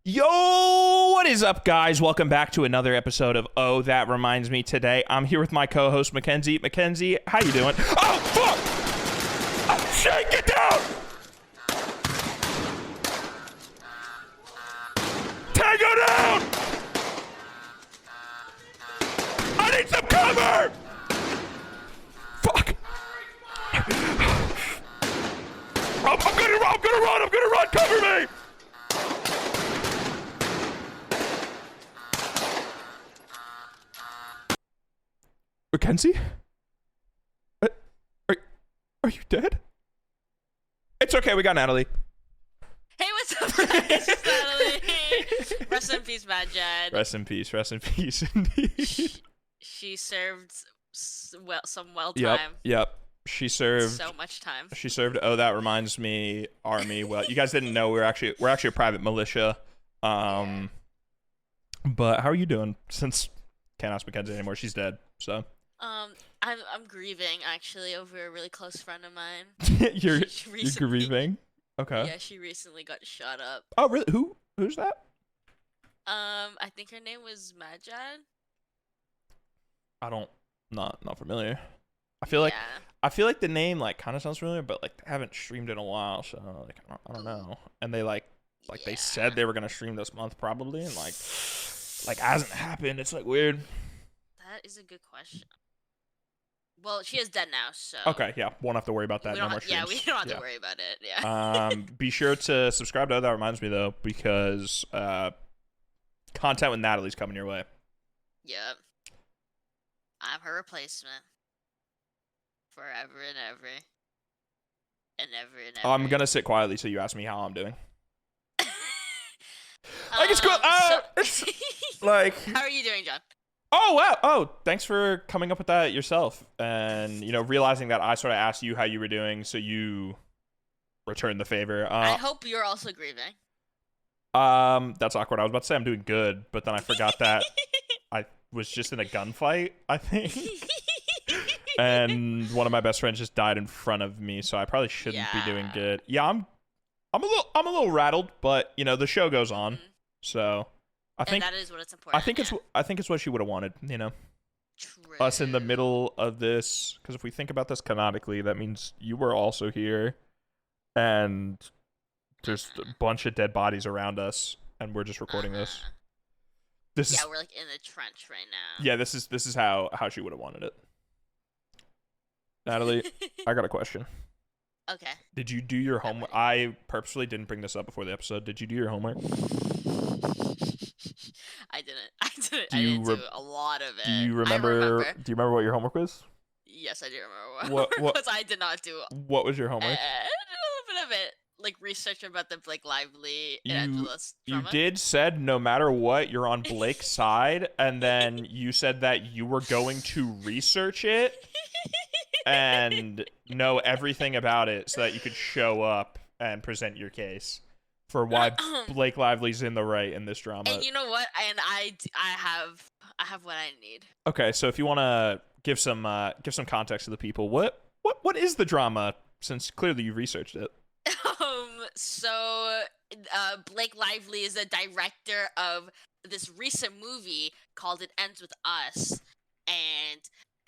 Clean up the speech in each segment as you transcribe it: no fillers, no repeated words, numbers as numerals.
Yo, what is up, guys? Welcome back to another episode of Oh, That Reminds Me. Today, I'm here with my co-host, Mckenzie. Mckenzie, how you doing? Oh, fuck! Oh, shit, get down! Tango down! I need some cover! Fuck! I'm gonna run! Cover me! Mckenzie? Are you dead? It's okay, we got Natalie. Hey, what's up, guys? It's Natalie. Rest in peace, Mad Jad. Rest in peace, indeed. She served some well Yep, time. yep. She served so much time. She served. Oh, that reminds me, Army. Well, you guys didn't know we're actually a private militia. Yeah. But how are you doing? Since can't ask Mckenzie anymore, she's dead. So. I'm grieving actually over a really close friend of mine. You're grieving. Okay. Yeah, she recently got shot up. Oh, really? Who's that? I think her name was Mad Jad. Not familiar. I feel like the name like kind of sounds familiar, but like they haven't streamed in a while, so like I don't know. And they they said they were gonna stream this month probably, and like hasn't happened. It's like weird. That is a good question. Well, she is dead now, so. Okay, yeah, won't have to worry about that. No more streams. Yeah, we don't have to worry about it. Yeah. Be sure to subscribe to That Reminds Me though, because content with Natalie's coming your way. Yep. I'm her replacement. Forever and ever. And ever and ever. I'm gonna sit quietly so you ask me how I'm doing. Like it's cool. It's like. How are you doing, John? Oh wow! Oh, thanks for coming up with that yourself, and realizing that I sort of asked you how you were doing, so you returned the favor. I hope you're also grieving. That's awkward. I was about to say I'm doing good, but then I forgot that I was just in a gunfight, I think. And one of my best friends just died in front of me, so I probably shouldn't be doing good. Yeah, I'm a little rattled, but the show goes on, so I think that is what it's important. I think it's what she would have wanted, True. us in the middle of this, because if we think about this canonically, that means you were also here, and there's a bunch of dead bodies around us, and we're just recording this. We're like in the trench right now. Yeah, this is how she would have wanted it. Natalie, I got a question. Okay. Did you do your homework? I purposely didn't bring this up before the episode. Did you do your homework? I didn't. I didn't do a lot of it. Do you remember? Do you remember what your homework was? Yes, I do remember what because I did not do. What was your homework? A little bit of it, like research about the Blake Lively and Angela's drama. You did said no matter what, you're on Blake's side, and then you said that you were going to research it and know everything about it so that you could show up and present your case for why Blake Lively's in the right in this drama. And you know what? And I have what I need. Okay, so if you want to give some context to the people, what is the drama? Since clearly you researched it. So Blake Lively is the director of this recent movie called It Ends With Us, and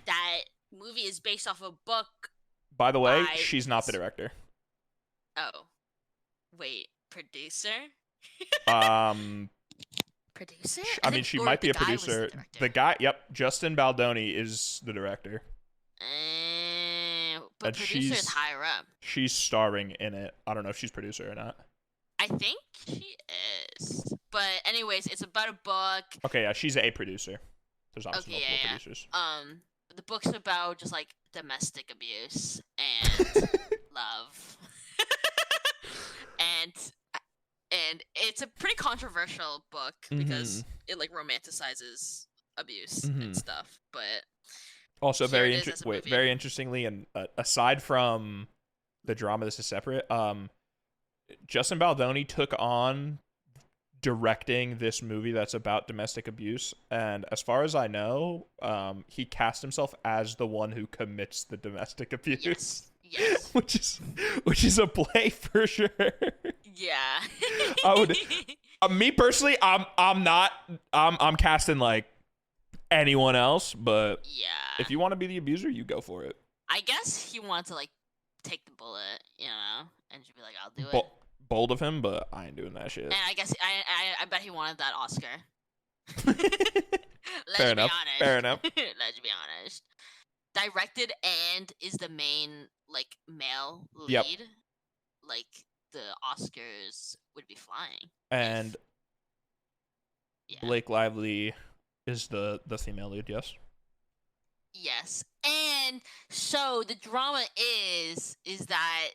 that movie is based off a book. By the way, she's not the director. Oh, wait, producer? Producer? I mean, she might be a producer. The guy, yep, Justin Baldoni is the director. But producer is higher up. She's starring in it. I don't know if she's producer or not. I think she is. But anyways, it's about a book. Okay, yeah, she's a producer. There's obviously multiple producers. The book's about just like domestic abuse and love. and it's a pretty controversial book because it like romanticizes abuse and stuff, but also very interestingly, and aside from the drama, this is separate. Justin Baldoni took on directing this movie that's about domestic abuse, and as far as I know, he cast himself as the one who commits the domestic abuse. Yes. which is a play for sure. Yeah. I Me personally, I'm casting like anyone else, but Yeah. if you want to be the abuser, you go for it. I guess he wanted to like take the bullet, and just be like, "I'll do it." Bold of him, but I ain't doing that shit. And I guess I bet he wanted that Oscar. Fair enough. Fair enough. Let's be honest. Directed and is the main like male lead. Yep. Like the Oscars would be flying. And Blake Lively is the female lead, yes. Yes. And so the drama is that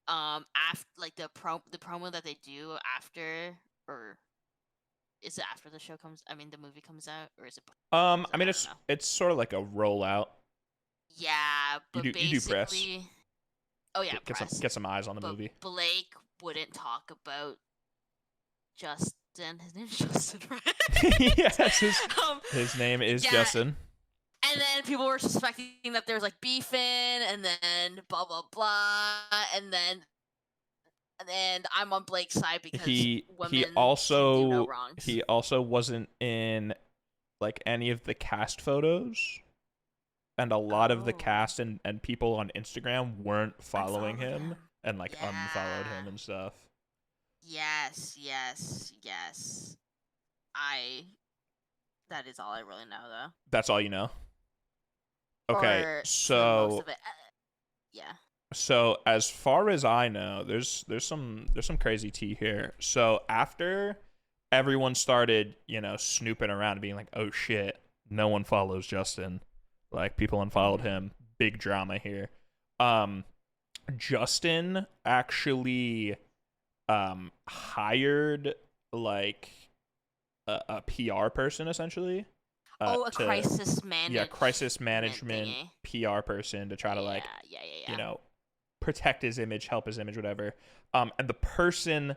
after like the promo that they do after, or is it after the movie comes out, or is it I mean it's sort of like a rollout. Yeah, but you do press. Oh yeah, get some eyes on the movie. Blake wouldn't talk about Justin. His name's Justin, right? Yes, his name is Justin. And then people were suspecting that there's like beefing, and then blah blah blah, and then I'm on Blake's side because he do also no wrongs. He also wasn't in like any of the cast photos, and a lot of the cast and people on Instagram weren't following him and like unfollowed him and stuff. Yes. That is all I really know, though. That's all you know? Okay, so most of it. Yeah. So as far as I know, there's some crazy tea here. So after everyone started, snooping around and being like, "Oh shit, no one follows Justin." Like people unfollowed him. Big drama here. Justin actually hired like a PR person essentially. Crisis management. Yeah, crisis management PR person to try to protect his image, help his image, whatever. And the person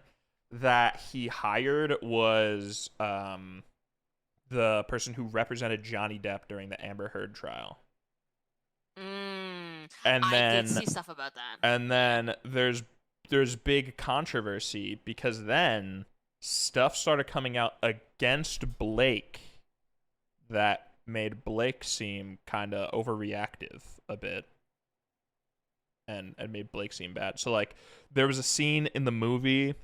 that he hired was the person who represented Johnny Depp during the Amber Heard trial. And then I did see stuff about that. And then there's big controversy because then stuff started coming out against Blake that made Blake seem kind of overreactive a bit and made Blake seem bad. So like there was a scene in the movie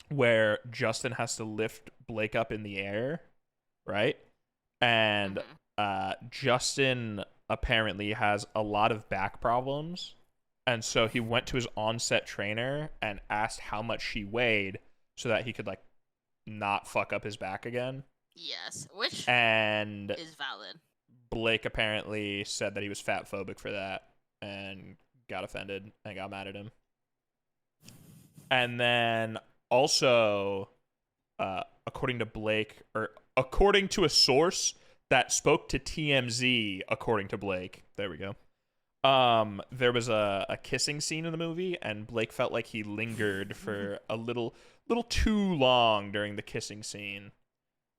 where Justin has to lift Blake up in the air, right? And Justin apparently has a lot of back problems, and so he went to his on-set trainer and asked how much she weighed so that he could like not fuck up his back again. Yes, which is valid. Blake apparently said that he was fat phobic for that and got offended and got mad at him. And then also, according to Blake, or according to a source that spoke to TMZ, according to Blake, there we go. There was a kissing scene in the movie, and Blake felt like he lingered for a little too long during the kissing scene.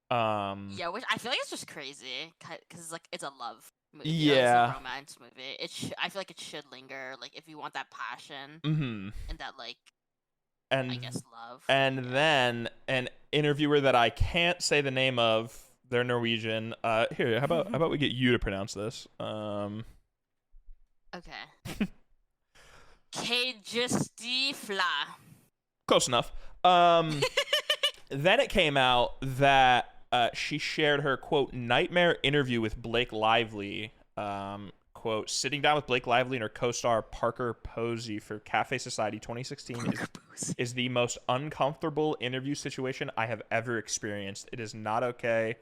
Which I feel like it's just crazy because it's a love movie. Yeah, it's a romance movie. I feel like it should linger. Like if you want that passion and that I guess love. And then an interviewer that I can't say the name of, they're Norwegian. Here, how about we get you to pronounce this? Okay. Kajustifla. Close enough. Then it came out that she shared her, quote, nightmare interview with Blake Lively, quote, sitting down with Blake Lively and her co-star Parker Posey for Cafe Society 2016 is the most uncomfortable interview situation I have ever experienced. Is it not okay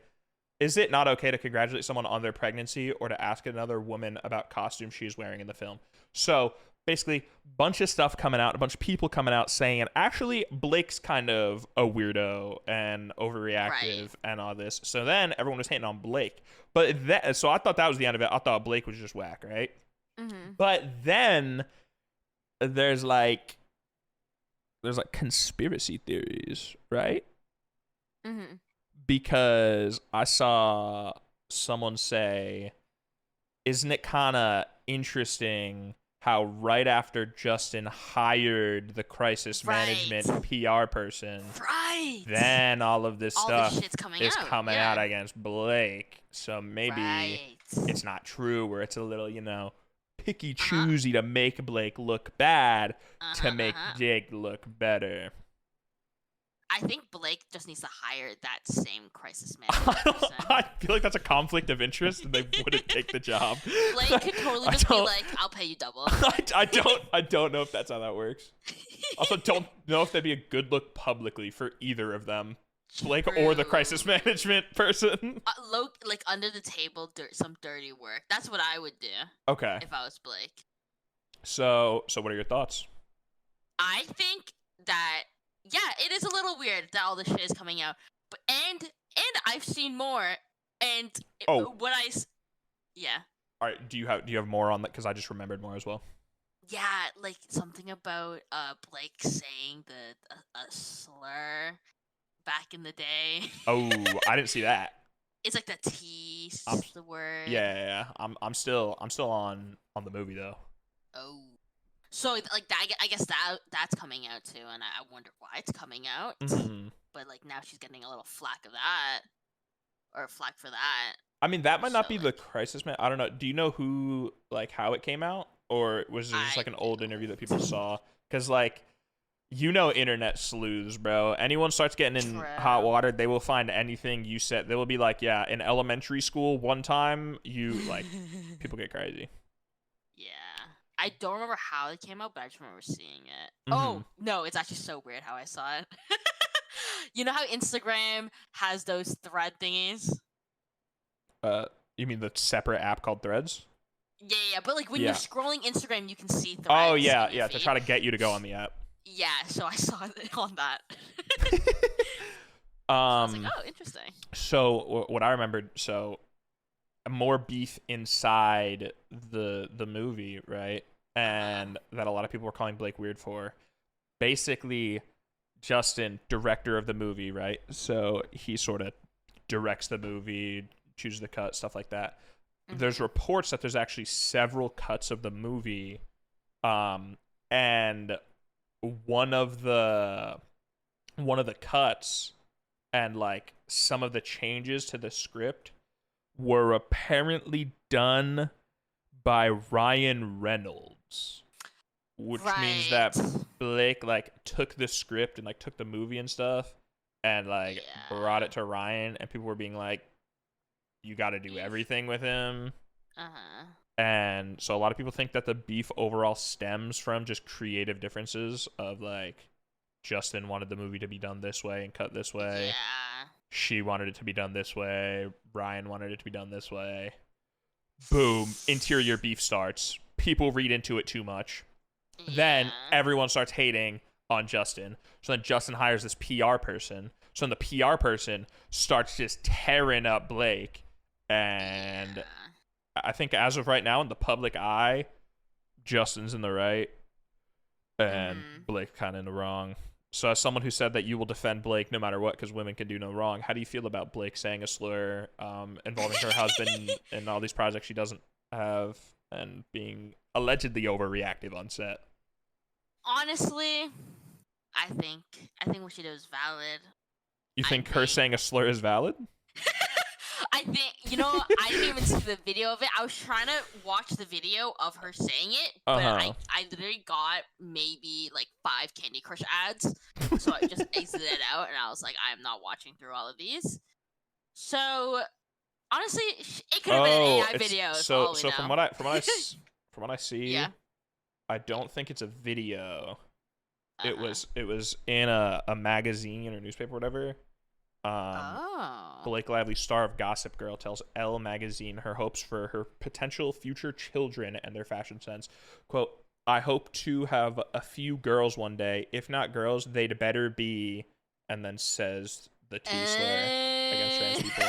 to congratulate someone on their pregnancy or to ask another woman about costumes she's wearing in the film? So basically, bunch of stuff coming out, a bunch of people coming out saying, and actually, Blake's kind of a weirdo and overreactive and all this. So then everyone was hating on Blake. So I thought that was the end of it. I thought Blake was just whack, right? Mm-hmm. But then there's like conspiracy theories, right? Mm-hmm. Because I saw someone say, isn't it kind of interesting how right after Justin hired the crisis management PR person, then all of this stuff is coming out against Blake. So maybe it's not true, where it's a little, picky choosy to make Blake look bad to make Jake look better. I think Blake just needs to hire that same crisis management person. I feel like that's a conflict of interest, and they wouldn't take the job. Blake could totally just be like, "I'll pay you double." I don't know if that's how that works. Also, don't know if that'd be a good look publicly for either of them, Blake or the crisis management person. Like under the table, some dirty work. That's what I would do. Okay. If I was Blake. So what are your thoughts? I think that. Yeah, it is a little weird that all this shit is coming out, but and I've seen more, and yeah. All right, do you have more on that? Because I just remembered more as well. Yeah, like something about Blake saying a slur back in the day. Oh, I didn't see that. It's like the T, the word. Yeah. I'm still on the movie though. Oh. So, like, I guess that's coming out, too, and I wonder why it's coming out. Mm-hmm. But, like, now she's getting a little flack of that. Or flack for that. I mean, that might not be the crisis man. I don't know. Do you know who, like, how it came out? Or was it just, like, an old interview that people saw? Because, like, internet sleuths, bro. Anyone starts getting in hot water, they will find anything you said. They will be like, yeah, in elementary school, one time, people get crazy. Yeah. I don't remember how it came out, but I just remember seeing it. Mm-hmm. Oh, no, it's actually so weird how I saw it. You know how Instagram has those thread thingies? You mean the separate app called Threads? Yeah, but like when you're scrolling Instagram, you can see threads. Oh, yeah, to try to get you to go on the app. Yeah, so I saw it on that. So I was like, oh, interesting. So what I remembered, more beef inside the movie, right? And that a lot of people were calling Blake weird for. Basically, Justin, director of the movie, right? So he sort of directs the movie, chooses the cut, stuff like that. Mm-hmm. There's reports that there's actually several cuts of the movie, and one of the cuts and like some of the changes to the script were apparently done by Ryan Reynolds, which means that Blake like took the script and like took the movie and stuff and like brought it to Ryan, and people were being like, you got to do everything with him. And so a lot of people think that the beef overall stems from just creative differences of like Justin wanted the movie to be done this way and cut this way. Yeah. She wanted it to be done this way. Ryan wanted it to be done this way. Boom. Interior beef starts. People read into it too much. Yeah. Then everyone starts hating on Justin. So then Justin hires this PR person. So then the PR person starts just tearing up Blake. And I think as of right now, in the public eye, Justin's in the right and Blake kind of in the wrong. So as someone who said that you will defend Blake no matter what because women can do no wrong, how do you feel about Blake saying a slur involving her husband and all these projects she doesn't have and being allegedly overreactive on set? Honestly, I think what she did was valid. You think her saying a slur is valid? I think, I didn't even see the video of it. I was trying to watch the video of her saying it, but I literally got maybe like 5 Candy Crush ads. So I just exited out and I was like, I'm not watching through all of these. So honestly, it could have been an AI video. So from what I see, I don't think it's a video. It was in a magazine or newspaper or whatever. Blake Lively, star of Gossip Girl, tells Elle magazine her hopes for her potential future children and their fashion sense. Quote, I hope to have a few girls one day. If not girls, they'd better be, and then says the T slur against trans people.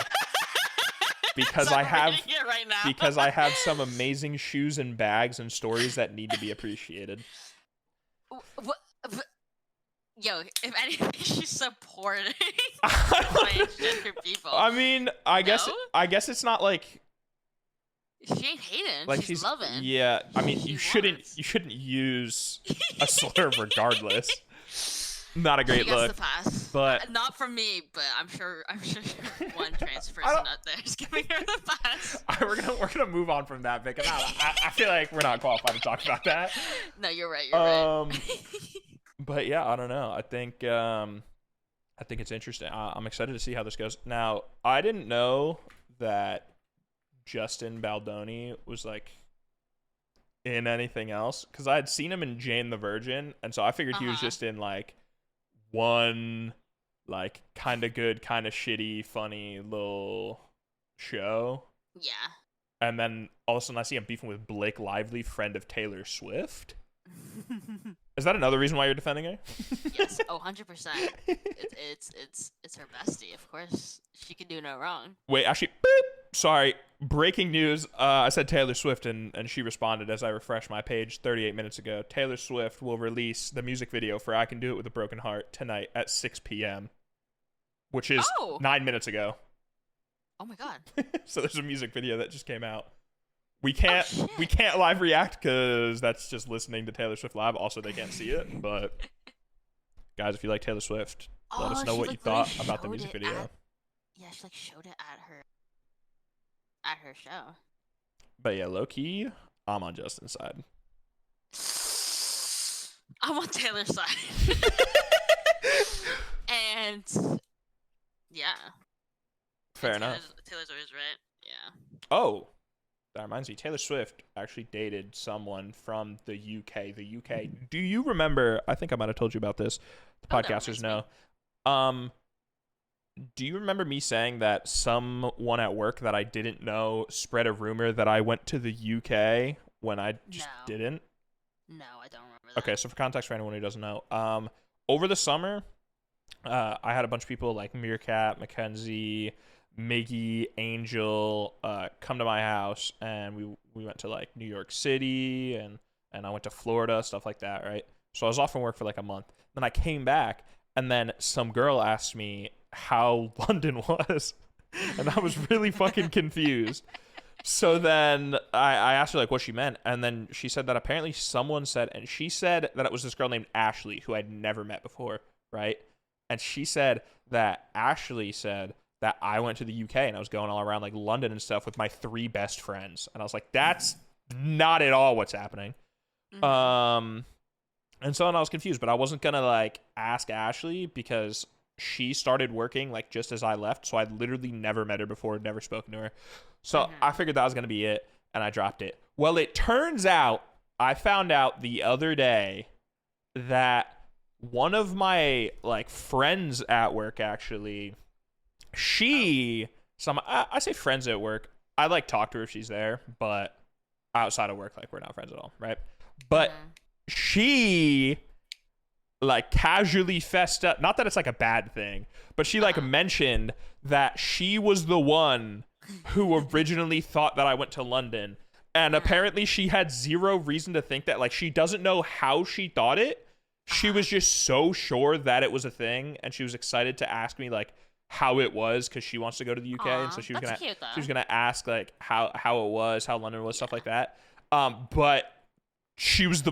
Because I have some amazing shoes and bags and stories that need to be appreciated. Yo, if anything, she's supporting transgender people. I mean, I guess it's not like She ain't hating. Like she's loving. Yeah, I mean, She you shouldn't use a slur regardless. Not a great she gets look. the pass. But not from me, but I'm sure one trans person out there is giving her the pass. we're gonna move on from that, Vic. I feel like we're not qualified to talk about that. No, you're right. You're right. But yeah, I don't know. I think it's interesting. I'm excited to see how this goes. Now, I didn't know that Justin Baldoni was like in anything else because I had seen him in Jane the Virgin, and so I figured he was just in like one like kind of good, kind of shitty, funny little show. Yeah. And then all of a sudden I see him beefing with Blake Lively, friend of Taylor Swift. Is that another reason why you're defending her? Yes. 100%. It's her bestie. Of course, she can do no wrong. Wait, actually, beep, sorry. Breaking news. I said Taylor Swift, and she responded as I refreshed my page 38 minutes ago. Taylor Swift will release the music video for "I Can Do It with a Broken Heart" tonight at 6 p.m., which is 9 minutes ago. Oh my god. So there's a music video that just came out. We can't live react because that's just listening to Taylor Swift live. Also, they can't see it. But guys, if you like Taylor Swift, let us know what you thought about the music video. Yeah, she like showed it at her show. But yeah, low key, I'm on Justin's side. I'm on Taylor's side. And yeah. Fair enough. Taylor's always right. Yeah. Oh, that reminds me. Taylor Swift actually dated someone from the UK. The UK. Do you remember? I think I might have told you about this. The podcasters know. Do you remember me saying that someone at work that I didn't know spread a rumor that I went to the UK when I just didn't? No, I don't remember that. Okay, so for context for anyone who doesn't know, over the summer, I had a bunch of people like Meerkat, Mckenzie, Miggy, Angel, come to my house, and we went to like New York City, and I went to Florida, stuff like that, right? So I was off from work for like a month. Then I came back, and then some girl asked me how London was, and I was really fucking confused. So then I asked her like what she meant, and then she said that apparently someone said, and she said that it was this girl named Ashley who I'd never met before, right? And she said that Ashley said that I went to the UK and I was going all around like London and stuff with my 3 best friends, and I was like, that's not at all what's happening. Mm-hmm. And so then I was confused, but I wasn't gonna like ask Ashley because she started working like just as I left, so I'd literally never met her before, never spoken to her. So I figured that was gonna be it, and I dropped it. Well, it turns out I found out the other day that one of my like friends at work actually, I say friends at work. I like talk to her if she's there, but outside of work, like we're not friends at all, right? But she like casually fessed up, not that it's like a bad thing, but she like mentioned that she was the one who originally thought that I went to London, and apparently she had zero reason to think that. Like, she doesn't know how she thought it. She was just so sure that it was a thing, and she was excited to ask me like how it was because she wants to go to the UK. And so she was gonna ask like how it was, how London was, stuff like that. But she was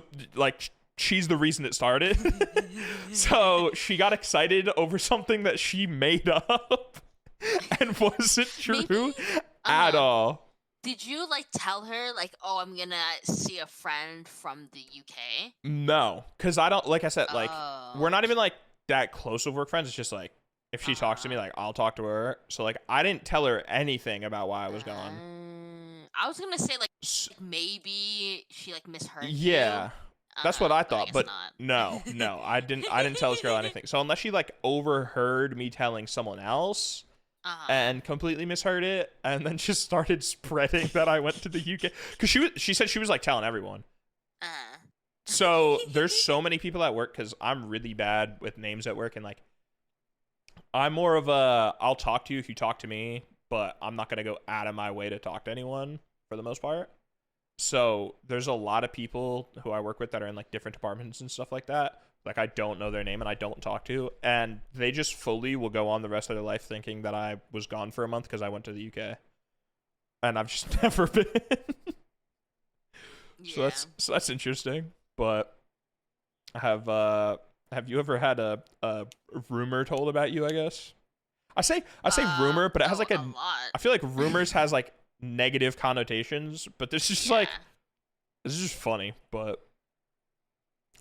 she's the reason it started. So she got excited over something that she made up and wasn't true at all. Did you like tell her like, oh, I'm gonna see a friend from the UK? No, because I don't, like I said, like we're not even like that close of work friends. It's just like if she talks to me, like I'll talk to her. So like I didn't tell her anything about why I was gone. I was gonna say like maybe she like misheard you. That's what I thought, but not. no, I didn't tell this girl anything. So unless she like overheard me telling someone else and completely misheard it, and then just started spreading that I went to the UK, because she said she was like telling everyone. So there's so many people at work, because I'm really bad with names at work, and like I'm more of a I'll talk to you if you talk to me, but I'm not gonna go out of my way to talk to anyone for the most part. So there's a lot of people who I work with that are in like different departments and stuff like that. Like I don't know their name and I don't talk to, and they just fully will go on the rest of their life thinking that I was gone for a month because I went to the UK. and I've just never been. Yeah. So that's interesting. But have you ever had a rumor told about you? I guess I say rumor, but it has like a lot. I feel like rumors has like negative connotations, but this is just like this is just funny. But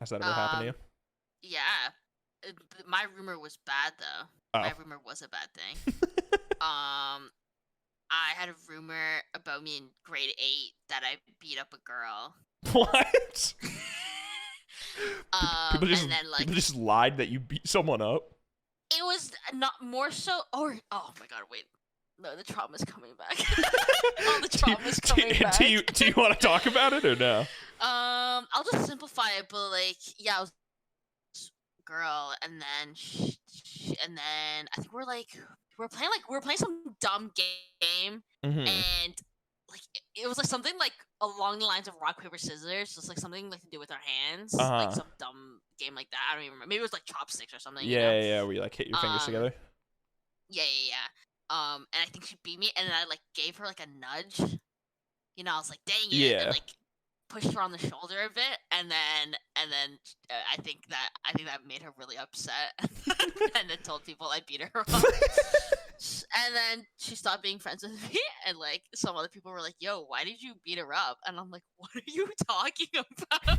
has that ever happened to you? Yeah. My rumor was bad though. Oh. My rumor was a bad thing. I had a rumor about me in grade 8 that I beat up a girl. What? People just like lied that you beat someone up. it was not more so. Or oh my god, wait, no, the trauma's coming back. All the trauma's coming back. Do you want to talk about it or no? I'll just simplify it, but like, yeah, I was a girl, and then and then I think we were playing some dumb game, and like it was like something like along the lines of rock paper scissors, just like something like to do with our hands, like some dumb game like that. I don't even remember. Maybe it was like chopsticks or something. Yeah, where you like hit your fingers together. Yeah. And I think she beat me, and then I like gave her like a nudge. You know, I was like, "Dang it!" Yeah. And like pushed her on the shoulder a bit, and then I think that made her really upset, and then told people I beat her up. And then she stopped being friends with me, and like some other people were like, "Yo, why did you beat her up?" And I'm like, "What are you talking about?"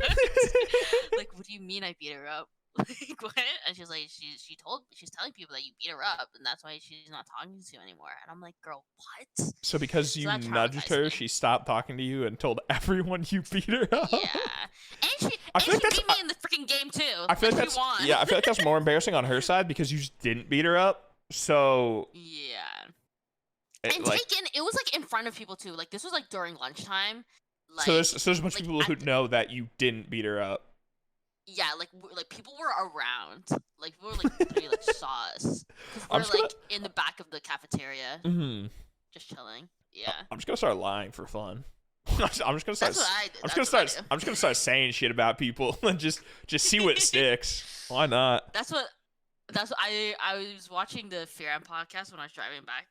Like, what do you mean I beat her up? Like, what? And she's like, she's telling people that you beat her up, and that's why she's not talking to you anymore. And I'm like, girl, what? So because you nudged her, she stopped talking to you and told everyone you beat her up. Yeah, and she beat me in the freaking game too. I feel like that's won. Yeah, I feel like that's more embarrassing on her side because you just didn't beat her up. So yeah, it was like in front of people too. Like this was like during lunchtime. Like, so there's a bunch of people who know that you didn't beat her up. Yeah, like people were around. Like people were like literally like saw us. We're like in the back of the cafeteria, just chilling. Yeah. I'm just gonna start lying for fun. I'm just gonna start. That's what I did. I'm just gonna start saying shit about people and just see what sticks. Why not? That's what I was watching the Fear and podcast when I was driving back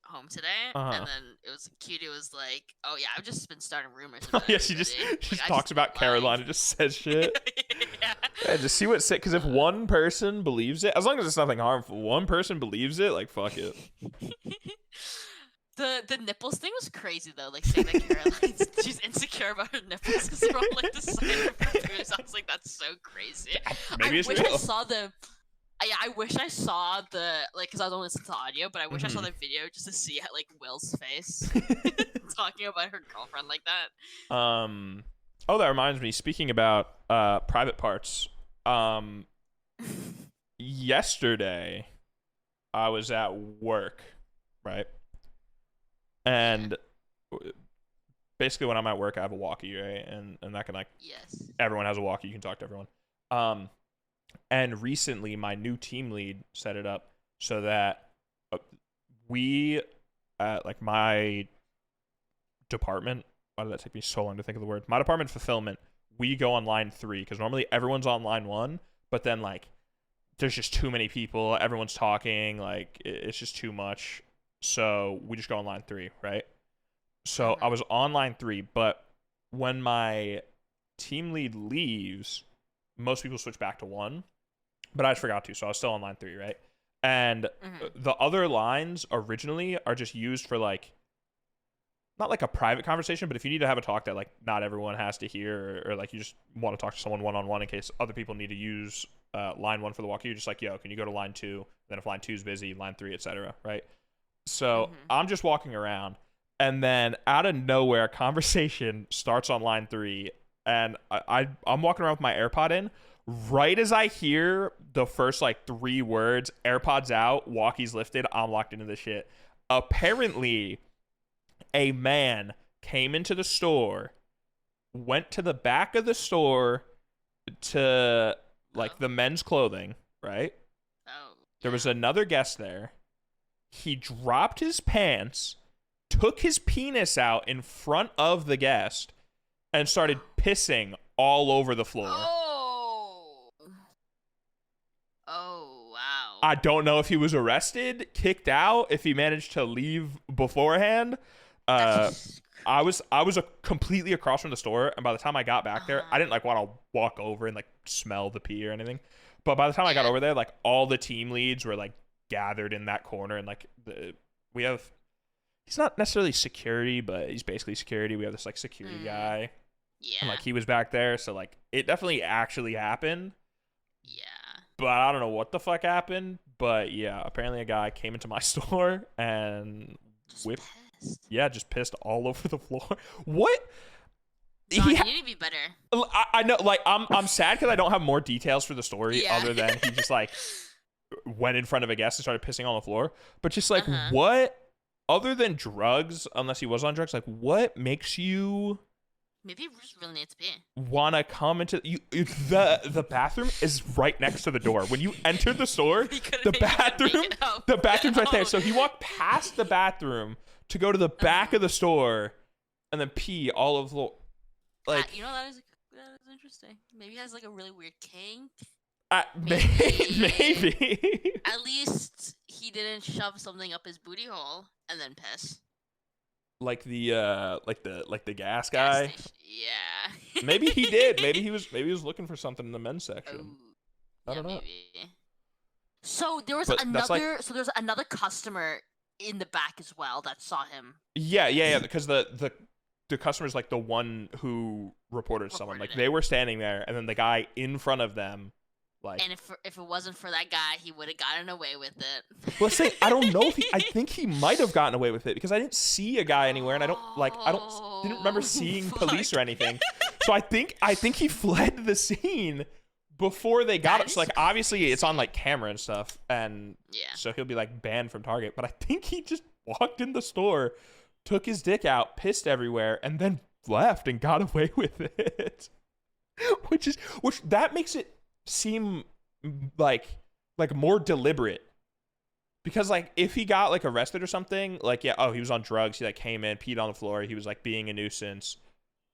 home today, and then it was cute. It was like, oh yeah, I've just been starting rumors about yeah, she just talks about Caroline and just says shit. Yeah, just see what sick. Because if one person believes it, as long as it's nothing harmful, one person believes it, like fuck it. The nipples thing was crazy though. Like saying that Caroline, she's insecure about her nipples because they're on like the side of her boobs. I was like, that's so crazy. Maybe it's real. I wish I saw the like, because I was only listening to the audio, but I wish I saw the video just to see how, like Will's face talking about her girlfriend like that. Oh, that reminds me. Speaking about private parts. Yesterday, I was at work, right? And basically, when I'm at work, I have a walkie, right? And that can like everyone has a walkie. You can talk to everyone. And recently, my new team lead set it up so that we, like my department, why did that take me so long to think of the word? My department fulfillment, we go on line 3 because normally everyone's on line 1, but then like there's just too many people, everyone's talking, like it's just too much. So we just go on line 3, right? So I was on line 3, but when my team lead leaves, most people switch back to 1, but I just forgot to, so I was still on line 3, right? And the other lines originally are just used for like, not like a private conversation, but if you need to have a talk that like not everyone has to hear, or like you just want to talk to someone one-on-one in case other people need to use line 1 for the walkie, you're just like, yo, can you go to line 2? Then if line 2 is busy, line 3, etc., right? So I'm just walking around, and then out of nowhere, a conversation starts on line 3, and I'm walking around with my AirPod in. Right as I hear the first like 3 words, AirPods out, walkies lifted, I'm locked into the shit. Apparently, a man came into the store, went to the back of the store to like the men's clothing, right? There was another guest there. He dropped his pants, took his penis out in front of the guest, and started pissing all over the floor. Oh, wow. I don't know if he was arrested, kicked out, if he managed to leave beforehand, Uh, That's I was completely across from the store, and by the time I got back there, I didn't uh-huh. like want to walk over and like smell the pee or anything. But by the time I got Yeah. over there, like all the team leads were like gathered in that corner, and like we have he's not necessarily security, but he's basically security. We have this like security Mm, guy, and like yeah. he was back there, so like it definitely actually happened. Yeah. But I don't know what the fuck happened. But yeah, apparently a guy came into my store and Just whipped, pissed. yeah, just pissed all over the floor. What? John, He you need to be better. I know, like I'm sad because I don't have more details for the story Yeah. other than he just like went in front of a guest and started pissing on the floor. But just like Uh-huh. what, other than drugs, unless he was on drugs, like what makes you Maybe we just really need to pee. want to come into the bathroom is right next to the door. When you enter the store, He couldn't the maybe couldn't make bathroom it out. the bathroom's right there. Oh. So he walked past the bathroom to go to the back Uh-huh. of the store and then pee all over the like. You know that is interesting. Maybe he has like a really weird kink. Maybe. Maybe. At least he didn't shove something up his booty hole and then piss. Like the gas Gas guy. station. Yeah. Maybe he did. Maybe he was looking for something in the men's Oh, section. I yeah, don't know. maybe. So there was But that's like there's another customer in the back as well that saw him yeah, because the customer's like the one who reported someone. Like reported they it. were standing there and then the guy in front of them like And if it wasn't for that guy, he would have gotten away with it. let's say I don't know if I think he might have gotten away with it because I didn't see a guy anywhere and I didn't remember seeing police or Fuck. anything. So I think he fled the scene before they got That it. So like is obviously it's on crazy. like camera and stuff, and Yeah. so he'll be like banned from Target. But I think he just walked in the store, took his dick out, pissed everywhere, and then left and got away with it. which that makes it seem like more deliberate. Because like if he got like arrested or something, like yeah, oh he was on drugs, he like came in, peed on the floor, he was like being a nuisance,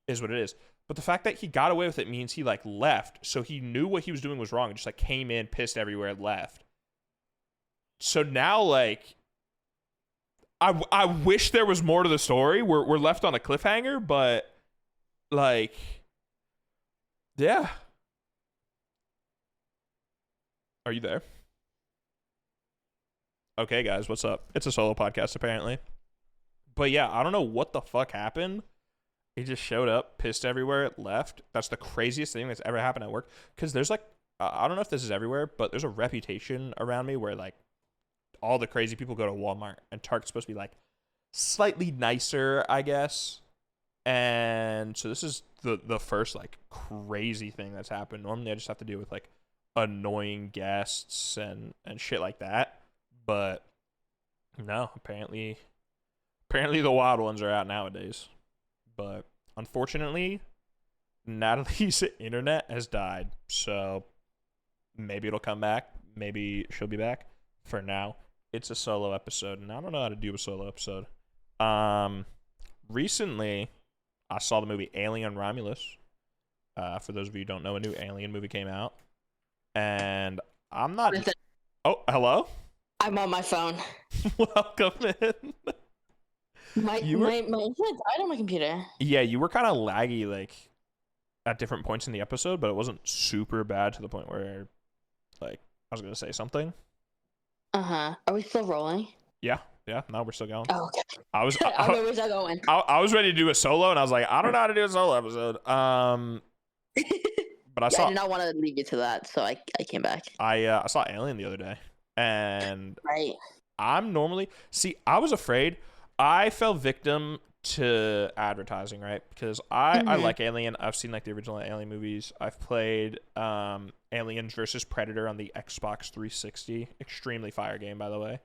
is what it is. But the fact that he got away with it means he like left, so he knew what he was doing was wrong, and just like came in, pissed everywhere, left. So now like I wish there was more to the story. We're left on a cliffhanger, but like yeah. Are you there? Okay, guys, what's up? It's a solo podcast apparently. But yeah, I don't know what the fuck happened. He just showed up, pissed everywhere, left. That's the craziest thing that's ever happened at work. Because there's like, I don't know if this is everywhere, but there's a reputation around me where like all the crazy people go to Walmart, and Target's supposed to be like slightly nicer, I guess. And so this is the first like crazy thing that's happened. Normally I just have to deal with like annoying guests and shit like that. But no, apparently the wild ones are out nowadays. But unfortunately, Natalie's internet has died. So maybe it'll come back. Maybe she'll be back. For now, it's a solo episode, and I don't know how to do a solo episode. Recently, I saw the movie Alien Romulus. For those of you who don't know, a new Alien movie came out. And I'm not... Oh, hello? I'm on my phone. Welcome in. My internet died on my computer. Yeah, you were kind of laggy, like, at different points in the episode, but it wasn't super bad to the point where, like, I was going to say something. Uh-huh. Are we still rolling? Yeah, no, we're still going. Oh, okay. I was Where's that going? I was ready to do a solo, and I was like, I don't know how to do a solo episode. But I did not want to leave you to that, so I came back. I saw Alien the other day, and Right. I was afraid. I fell victim to advertising, right? Because I like Alien. I've seen like the original Alien movies. I've played Aliens versus Predator on the Xbox 360. Extremely fire game, by the way.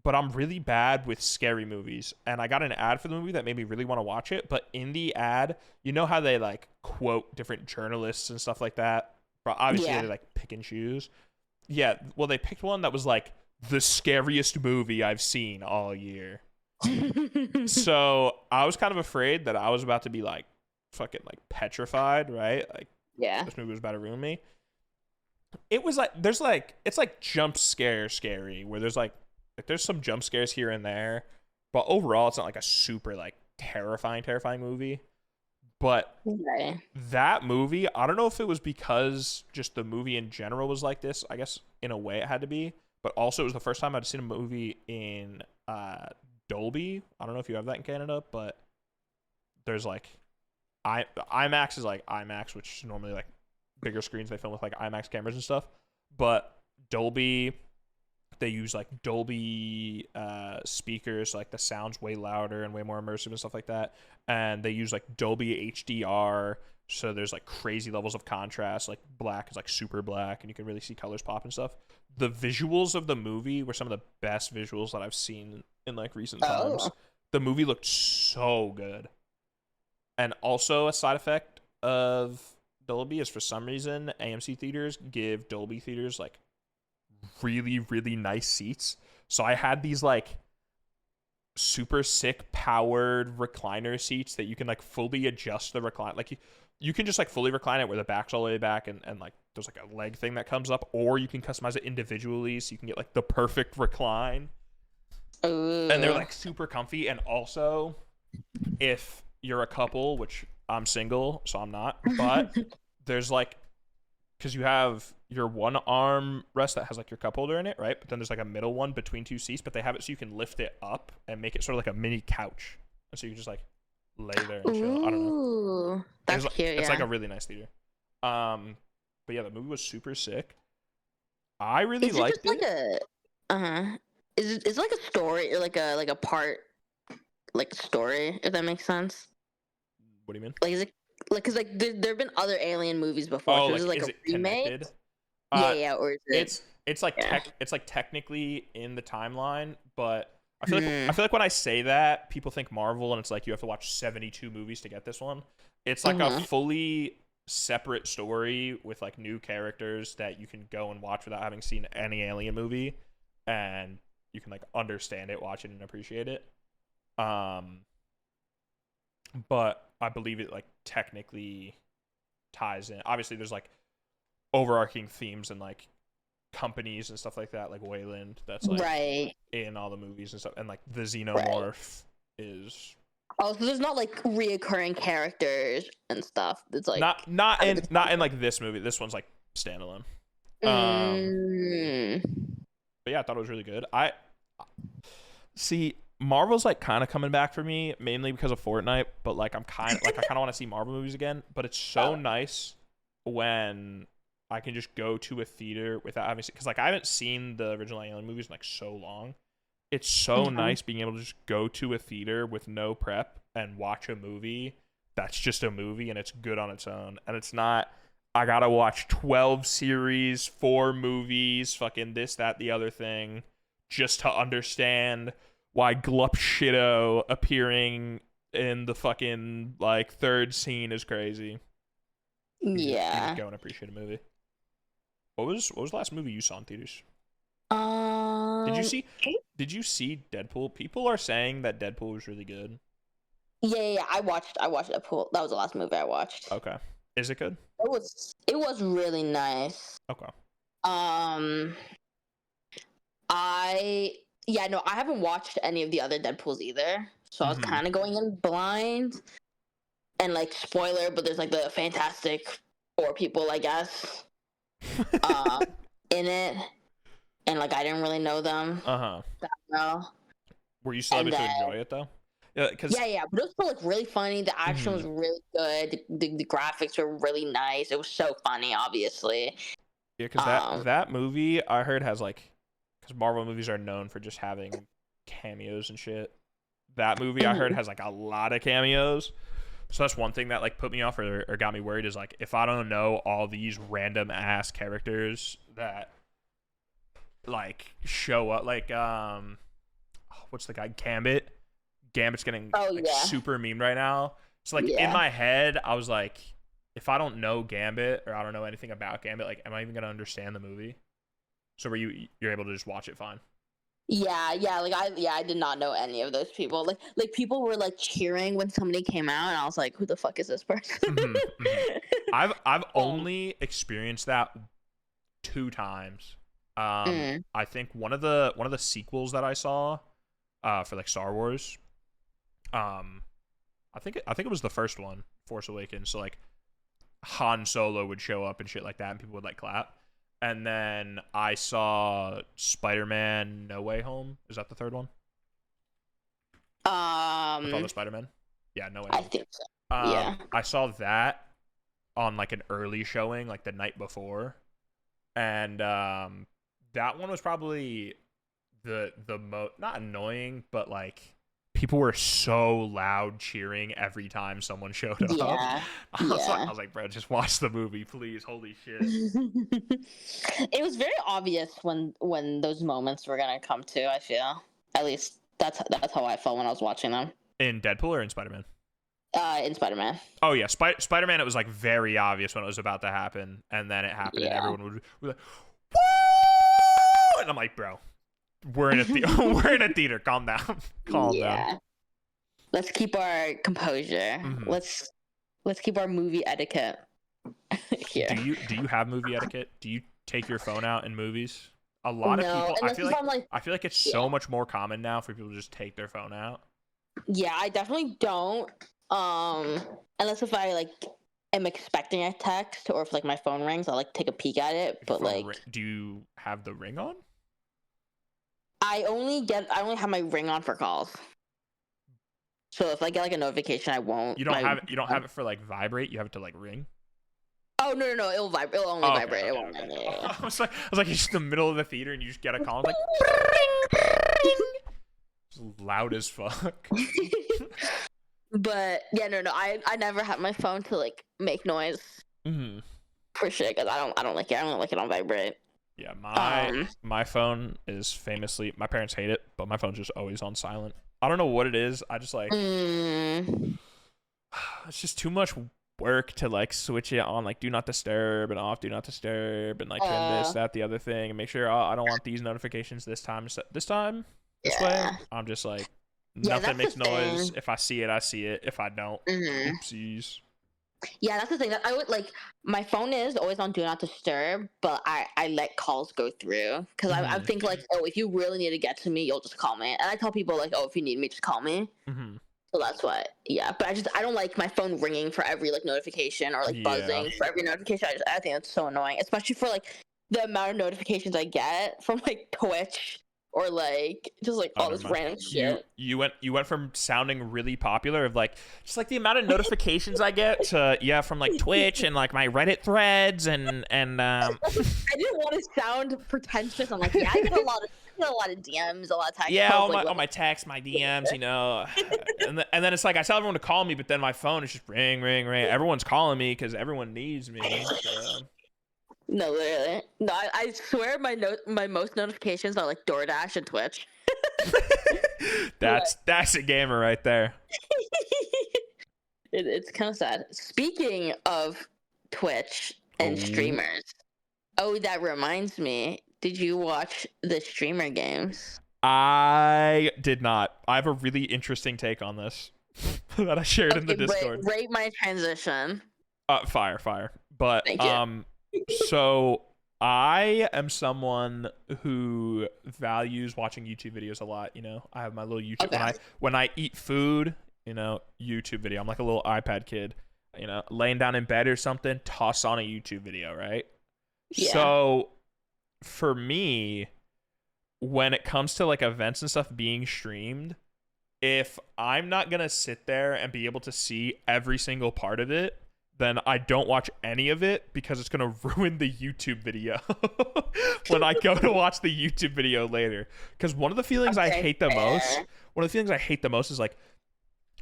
But I'm really bad with scary movies, and I got an ad for the movie that made me really want to watch it. But in the ad, you know how they like quote different journalists and stuff like that? But obviously they like pick and choose. Yeah, well they picked one that was like the scariest movie I've seen all year. So I was kind of afraid that I was about to be like fucking like petrified, right? Like this movie was about to ruin me. It was like it's like jump scare scary, where there's like Like there's some jump scares here and there, but overall it's not like a super like terrifying movie. But that movie, I don't know if it was because just the movie in general was like this. I guess in a way it had to be, but also it was the first time I'd seen a movie in Dolby. I don't know if you have that in Canada, but there's like IMAX is like IMAX, which is normally like bigger screens. They film with like IMAX cameras and stuff. But Dolby, they use like Dolby speakers, like the sound's way louder and way more immersive and stuff like that. And they use like Dolby HDR, so there's like crazy levels of contrast. Like black is like super black, and you can really see colors pop and stuff. The visuals of the movie were some of the best visuals that I've seen in like recent times. The movie looked so good. And also a side effect of Dolby is for some reason AMC theaters give Dolby theaters like really, really nice seats. So I had these like super sick powered recliner seats that you can like fully adjust the recline. Like you can just like fully recline it where the back's all the way back and like there's like a leg thing that comes up, or you can customize it individually so you can get like the perfect recline. And they're like super comfy. And also, if you're a couple, which I'm single, so I'm not, but there's like, because you have your one arm rest that has like your cup holder in it, right? But then there's like a middle one between two seats, but they have it so you can lift it up and make it sort of like a mini couch. And so you can just like lay there and chill. I don't know. That's cute. It's like a really nice theater. But yeah, the movie was super sick. I really liked it. Like it's like a story or like a part like story, if that makes sense. What do you mean? Like is it like because like there've been other alien movies before? Oh, so is it a remake? Connected? Yeah, or is it? It's like it's like technically in the timeline, but I feel like when I say that, people think Marvel, and it's like you have to watch 72 movies to get this one. It's like a fully separate story with like new characters that you can go and watch without having seen any alien movie, and you can like understand it, watch it, and appreciate it. But I believe it like technically ties in. Obviously, there's like overarching themes and like companies and stuff like that, like Wayland, that's like in all the movies and stuff, and like the xenomorph is. Oh, so there's not like reoccurring characters and stuff. It's like not in like this movie. This one's like standalone. But yeah, I thought it was really good. I see Marvel's like kind of coming back for me, mainly because of Fortnite. But like I kind of want to see Marvel movies again. But it's so nice when I can just go to a theater without having, because like I haven't seen the original Alien movies in like so long. It's so nice being able to just go to a theater with no prep and watch a movie that's just a movie and it's good on its own. And it's not, I gotta watch 12 series, 4 movies, fucking this, that, the other thing, just to understand why Glup Shitto appearing in the fucking like third scene is crazy. You just go and appreciate a movie. What was the last movie you saw in theaters? Did you see Deadpool? People are saying that Deadpool was really good. Yeah. I watched Deadpool. That was the last movie I watched. Okay. Is it good? It was really nice. Okay. I haven't watched any of the other Deadpools either. So I was kind of going in blind. And like spoiler, but there's like the Fantastic Four people, I guess, in it. And like I didn't really know them that well. Were you still able to enjoy it though? Yeah, but it was still like really funny. The action was really good. The graphics were really nice. It was so funny, obviously. Yeah, because that movie I heard has like, because Marvel movies are known for just having cameos and shit. That movie I heard has like a lot of cameos. So that's one thing that like put me off or got me worried, is like if I don't know all these random ass characters that like show up, like what's the guy, Gambit's getting super memed right now. So like in my head I was like, if I don't know Gambit or I don't know anything about Gambit, like am I even gonna understand the movie? So were you're able to just watch it fine? I did not know any of those people. Like people were like cheering when somebody came out, and I was like, who the fuck is this person? I've only experienced that 2 times. I think one of the sequels that I saw for like Star Wars, I think it was the first one, Force Awakens. So like Han Solo would show up and shit like that, and people would like clap. And then I saw Spider-Man No Way Home. Is that the third one? With all the Spider-Man? Yeah, No Way Home. I think so. Yeah. I saw that on like an early showing, like the night before. And that one was probably the most, not annoying, but like people were so loud cheering every time someone showed up. Yeah. I was like, bro, just watch the movie, please. Holy shit. It was very obvious when those moments were gonna come to, I feel. At least that's how I felt when I was watching them. In Deadpool or in Spider-Man? In Spider-Man. Oh yeah, Spider-Man. It was like very obvious when it was about to happen, and then it happened, and everyone would be like, "Woo!" And I'm like, bro, we're in a theater. Calm down. Calm down. Let's keep our composure. Mm-hmm. Let's keep our movie etiquette here. Do you have movie etiquette? Do you take your phone out in movies? A lot of people. I feel like it's so much more common now for people to just take their phone out. Yeah, I definitely don't. Unless if I like am expecting a text, or if like my phone rings, I'll like take a peek at it. But like, do you have the ring on? I only have my ring on for calls. So if I get like a notification, I won't. You don't have it for like vibrate. You have it to like ring. Oh no! It'll vibrate. It'll only vibrate. It won't. I was like, you're just in the middle of the theater and you just get a call like, it's loud as fuck. But yeah, no. I never have my phone to like make noise. Mm-hmm. For sure, because I don't like it. I don't like it on vibrate. Yeah, my phone is famously, my parents hate it, but my phone's just always on silent. I don't know what it is. I just like it's just too much work to like switch it on like do not disturb and off do not disturb and like turn this, that, the other thing, and make sure I don't want these notifications this time this way. I'm just like nothing makes noise. If I see it, I see it. If I don't, oopsies. Yeah, that's the thing. That I would like. My phone is always on do not disturb, but I let calls go through because I think like, oh, if you really need to get to me, you'll just call me. And I tell people like, oh, if you need me, just call me. So that's what. Yeah, but I don't like my phone ringing for every like notification or like buzzing for every notification. I think that's so annoying, especially for like the amount of notifications I get from like Twitch. Or like just like all this random shit. You went from sounding really popular of like just like the amount of notifications I get to from like Twitch and like my Reddit threads and I didn't want to sound pretentious. I'm like, I get a lot of DMs, a lot of texts. Yeah, all my texts, my DMs, and then it's like I tell everyone to call me, but then my phone is just ring. Everyone's calling me because everyone needs me. So. No, literally. No, I swear my most notifications are like DoorDash and Twitch. That's a gamer right there. It's kind of sad. Speaking of Twitch and streamers, that reminds me. Did you watch the streamer games? I did not. I have a really interesting take on this that I shared in the Discord. Rate my transition. Fire. But thank you. So I am someone who values watching YouTube videos a lot. I have my little YouTube when I eat food. YouTube video. I'm like a little iPad kid. Laying down in bed or something, toss on a YouTube video, right? Yeah. So for me, when it comes to like events and stuff being streamed, if I'm not gonna sit there and be able to see every single part of it, then I don't watch any of it because it's going to ruin the YouTube video when I go to watch the YouTube video later. Because one of the feelings I hate the most is like,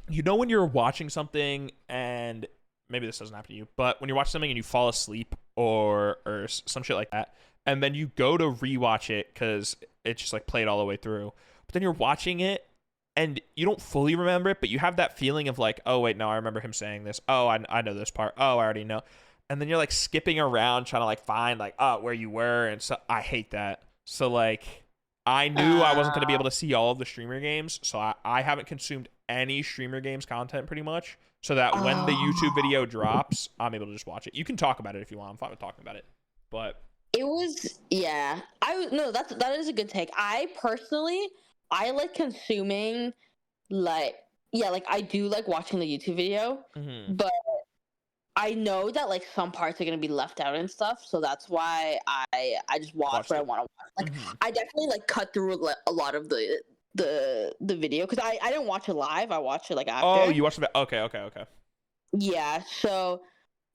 when you're watching something and maybe this doesn't happen to you, but when you're watching something and you fall asleep or some shit like that, and then you go to rewatch it because it's just like played all the way through, but then you're watching it and you don't fully remember it, but you have that feeling of like, oh, wait, no, I remember him saying this. Oh, I know this part. Oh, I already know. And then you're like skipping around trying to like find like, where you were. And so I hate that. So like I knew I wasn't going to be able to see all of the streamer games. So I haven't consumed any streamer games content pretty much. So that when the YouTube video drops, I'm able to just watch it. You can talk about it if you want. I'm fine with talking about it. But It was, yeah. No, that is a good take. I personally, I like consuming, like, yeah, like I do like watching the YouTube video, but I know that like some parts are gonna be left out and stuff, so that's why I just watch what I want to watch. Like I definitely like cut through a lot of the video because I didn't watch it live. I watched it like after. Oh, you watched it? Okay. Yeah, so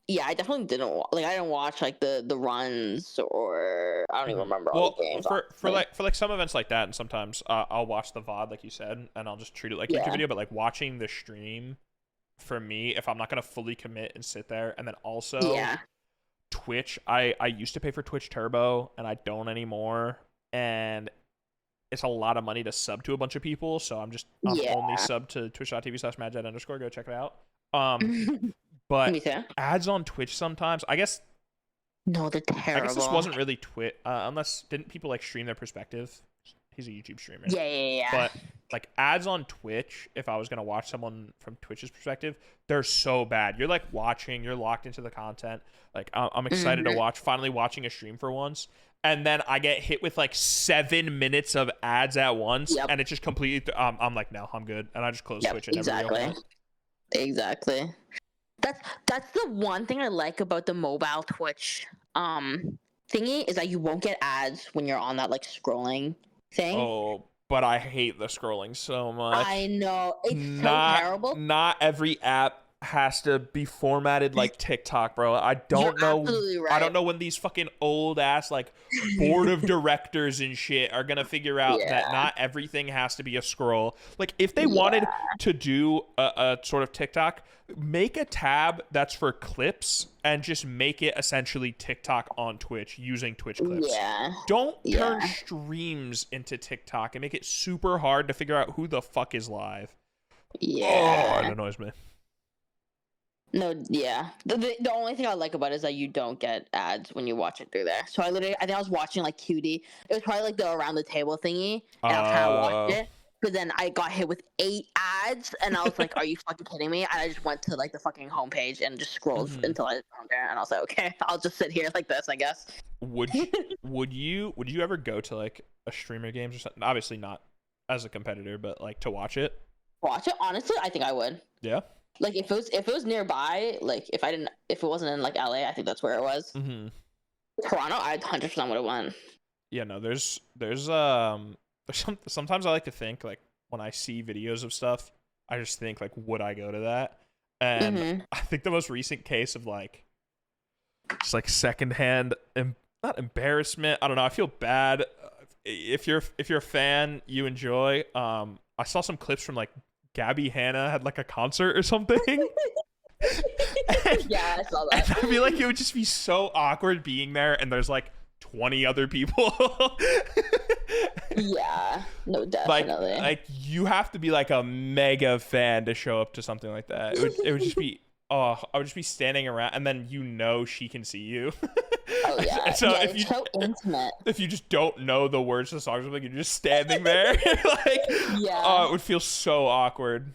yeah, I definitely didn't like. I didn't watch like the runs, or I don't even remember all the games. For like some events like that, and sometimes I'll watch the VOD like you said, and I'll just treat it like YouTube video. But like watching the stream, for me, if I'm not gonna fully commit and sit there, and then also Twitch, I used to pay for Twitch Turbo, and I don't anymore, and it's a lot of money to sub to a bunch of people, so I'm only sub to twitch.tv/madjet_. Go check it out. But ads on Twitch sometimes, I guess. No, they're terrible. I guess this wasn't really Twitch, unless didn't people like stream their perspective? He's a YouTube streamer. Yeah. But like ads on Twitch, if I was gonna watch someone from Twitch's perspective, they're so bad. You're like watching, you're locked into the content. Like I'm excited to finally watching a stream for once. And then I get hit with like 7 minutes of ads at once, and it's just completely. I'm like, no, I'm good, and I just close Twitch and never reopen it. Exactly. That's the one thing I like about the mobile Twitch thingy is that you won't get ads when you're on that like scrolling thing. Oh, but I hate the scrolling so much. I know, it's so terrible. Not every app has to be formatted like TikTok, bro. I don't know. Right. I don't know when these fucking old ass like board of directors and shit are gonna figure out that not everything has to be a scroll. Like if they wanted to do a sort of TikTok, make a tab that's for clips and just make it essentially TikTok on Twitch using Twitch clips. Don't turn streams into TikTok and make it super hard to figure out who the fuck is live. Oh, it annoys me. No, the only thing I like about it is that you don't get ads when you watch it through there. So I think I was watching like Cutie. It was probably like the around the table thingy, and I kind of watched it. But then I got hit with 8 ads, and I was like, "Are you fucking kidding me?" And I just went to like the fucking homepage and just scrolled until I found there, and I was like, "Okay, I'll just sit here like this, I guess." Would you ever go to like a streamer games or something? Obviously not as a competitor, but like to watch it. Watch it? Honestly, I think I would. Yeah. Like if it was nearby, like if it wasn't in like LA, I think that's where it was. Toronto, I 100% would have won. Yeah, no, there's sometimes I like to think like when I see videos of stuff, I just think like, would I go to that? And I think the most recent case of like just like secondhand, not embarrassment. I don't know. I feel bad. If you're a fan, you enjoy. I saw some clips from like Gabby Hanna had like a concert or something. Yeah, I saw that. And I feel like it would just be so awkward being there and there's like 20 other people. Yeah, no, definitely. Like you have to be like a mega fan to show up to something like that. It would just be I would just be standing around and then she can see you. Oh yeah. So it's so intimate. If you just don't know the words to the songs, like you're just standing there, like it would feel so awkward.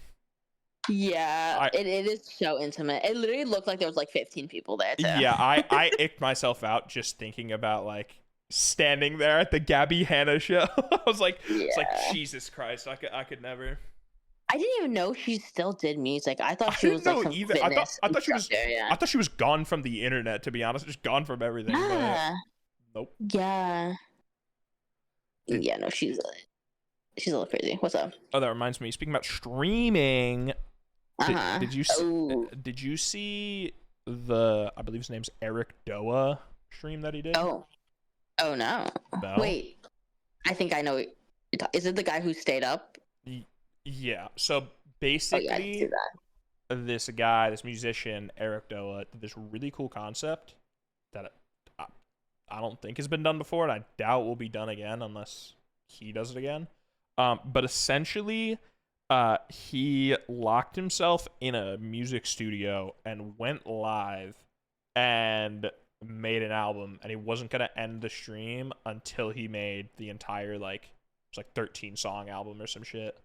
Yeah, it is so intimate. It literally looked like there was like 15 people there too. Yeah, I icked myself out just thinking about like standing there at the Gabby Hanna show. I was like, it's like Jesus Christ, I could never. I didn't even know she still did music. I thought she was like some either. I thought she was gone from the internet, to be honest, just gone from everything. Yeah. But nope. Yeah. Yeah, no, she's a little crazy. What's up? Oh, that reminds me. Speaking about streaming, did you see the, I believe his name's Eric Doa stream that he did? Oh no. Wait, I think I know. Is it the guy who stayed up? Yeah. So basically, this musician, Eric Doa, did this really cool concept that I don't think has been done before, and I doubt will be done again unless he does it again. But essentially, he locked himself in a music studio and went live and made an album, and he wasn't gonna end the stream until he made the entire like 13 song album or some shit.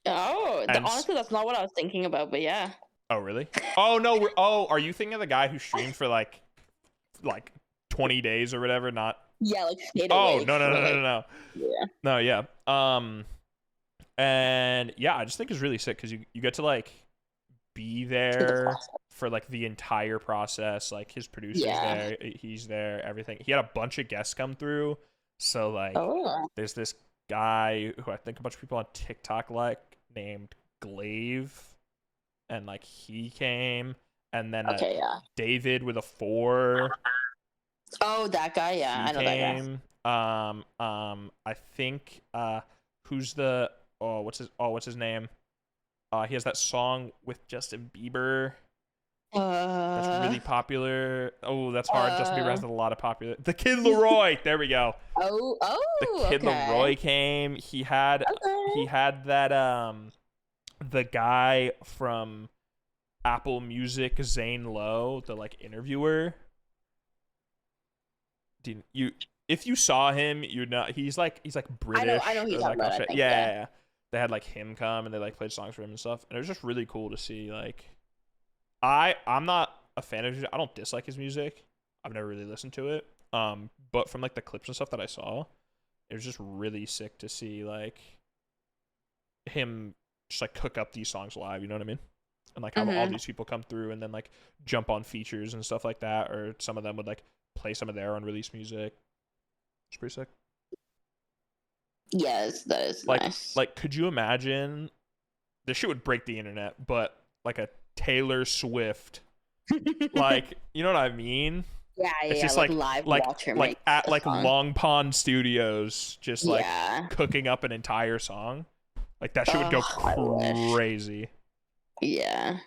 Oh, honestly, that's not what I was thinking about, but yeah. Oh, really? Oh no. Are you thinking of the guy who streamed for like 20 days or whatever, not. Yeah, like stayed Oh, awake. no. Yeah. No, yeah. And yeah, I just think it's really sick because you get to like be there for like the entire process. Like his producer's there, he's there, everything. He had a bunch of guests come through. So like there's this guy who I think a bunch of people on TikTok like named Glaive, and like he came, and then David with a 4. Oh, that guy, yeah, I know that guy. I think who's the what's his name? He has that song with Justin Bieber. That's really popular. Oh, that's hard. Justin Bieber has a lot of popular. The Kid Laroi. There we go. The Kid Laroi came. He had that the guy from Apple Music, Zane Lowe, the like interviewer. If you saw him, you'd know he's like British. I know he's talking about it. Yeah. They had like him come and they like played songs for him and stuff, and it was just really cool to see. Like, I'm not a fan of his. I don't dislike his music. I've never really listened to it. But from like the clips and stuff that I saw, it was just really sick to see like him just like cook up these songs live. You know what I mean? And like have all these people come through and then like jump on features and stuff like that, or some of them would like play some of their unreleased music. It's pretty sick. Yes, that is like, nice. Like, could you imagine? This shit would break the internet, but like a Taylor Swift, like, you know what I mean? Yeah, it's just like live watcher, like at like Long Pond Studios, just like cooking up an entire song. Like that shit would go crazy. Yeah.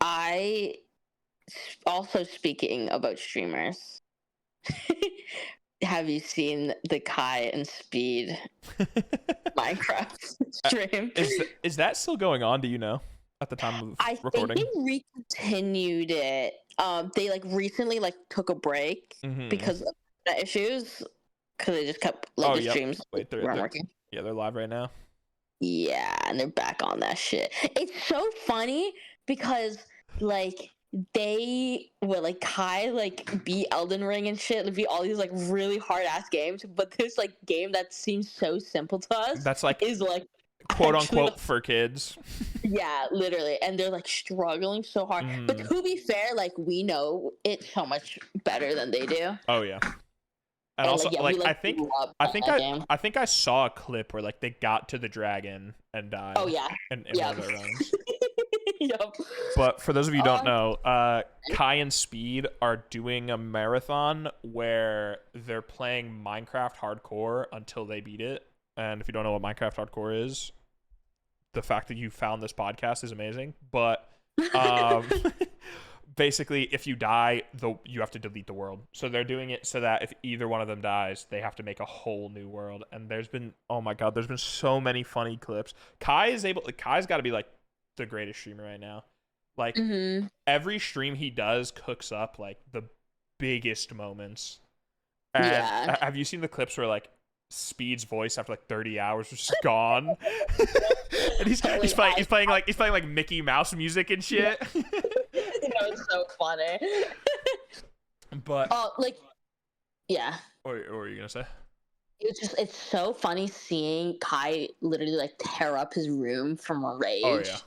I also, speaking about streamers, have you seen the Kai and Speed Minecraft stream? Is that still going on? Do you know? At the time of recording, I think they recontinued it. They like recently like took a break because of the issues. Because they just kept like the streams weren't working. Yeah, they're live right now. Yeah, and they're back on that shit. It's so funny because like they will like Kai like beat Elden Ring and shit, like beat all these like really hard ass games, but this like game that seems so simple to us that's like is like quote unquote for kids. Yeah, literally, and they're like struggling so hard. But to be fair, like we know it so much better than they do. Oh yeah. And also, like I think I saw a clip where like they got to the dragon and died. Oh yeah. In one of their runs. Yep. But for those of you who don't know, Kai and Speed are doing a marathon where they're playing Minecraft Hardcore until they beat it. And if you don't know what Minecraft Hardcore is, the fact that you found this podcast is amazing. But basically, if you die, you have to delete the world. So they're doing it so that if either one of them dies, they have to make a whole new world. And there's been so many funny clips. Kai's got to be like the greatest streamer right now. Like every stream he does cooks up like the biggest moments. And have you seen the clips where like Speed's voice after like 30 hours was just gone? And he's playing like Mickey Mouse music and shit. It's so funny. But like yeah. What were you gonna say? It's so funny seeing Kai literally like tear up his room from rage. Oh yeah.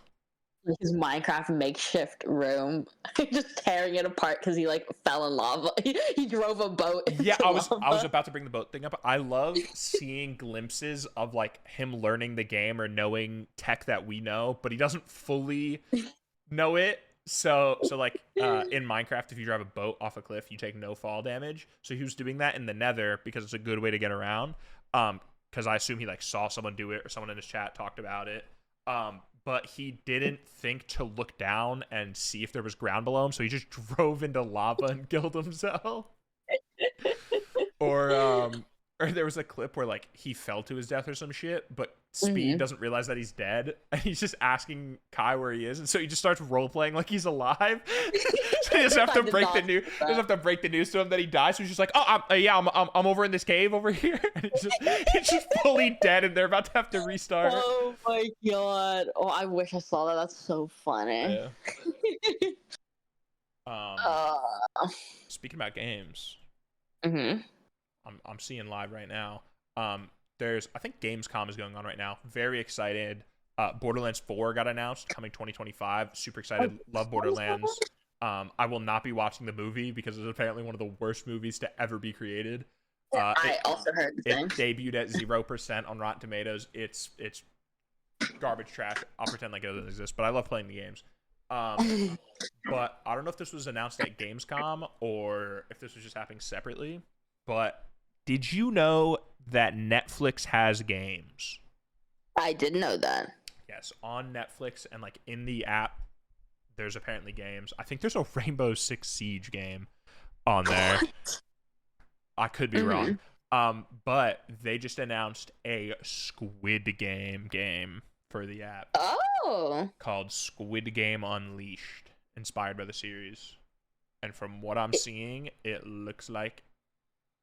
Like his Minecraft makeshift room, just tearing it apart because he like fell in lava. He drove a boat. Yeah, I was about to bring the boat thing up. I love seeing glimpses of like him learning the game or knowing tech that we know, but he doesn't fully know it. So like in Minecraft, if you drive a boat off a cliff, you take no fall damage. So he was doing that in the Nether because it's a good way to get around. Because I assume he like saw someone do it or someone in his chat talked about it. But he didn't think to look down and see if there was ground below him, so he just drove into lava and killed himself. Or there was a clip where like he fell to his death or some shit, but Speed doesn't realize that he's dead, and he's just asking Kai where he is, and so he just starts role playing like he's alive. So he doesn't have to break the news. Doesn't have to break the news to him that he dies. So he's just like, I'm over in this cave over here, and he's just fully dead, and they're about to have to restart. Oh my god! Oh, I wish I saw that. That's so funny. Yeah. Speaking about games, Mm-hmm. I'm seeing live right now. There's I think Gamescom is going on right now. Very excited. Borderlands 4 got announced coming 2025. Super excited. Love Borderlands. I will not be watching the movie because it's apparently one of the worst movies to ever be created. I also heard the it same. debuted at 0% on Rotten Tomatoes. It's garbage trash. I'll pretend like it doesn't exist, but I love playing the games. But I don't know if this was announced at Gamescom or if this was just happening separately. But did you know that Netflix has games? I didn't know that. Yes, on Netflix and like in the app, there's apparently games. I think there's a Rainbow Six Siege game on there. I could be wrong. But they just announced a Squid game for the app. Oh. Called Squid Game Unleashed, inspired by the series. And from what I'm seeing, it looks like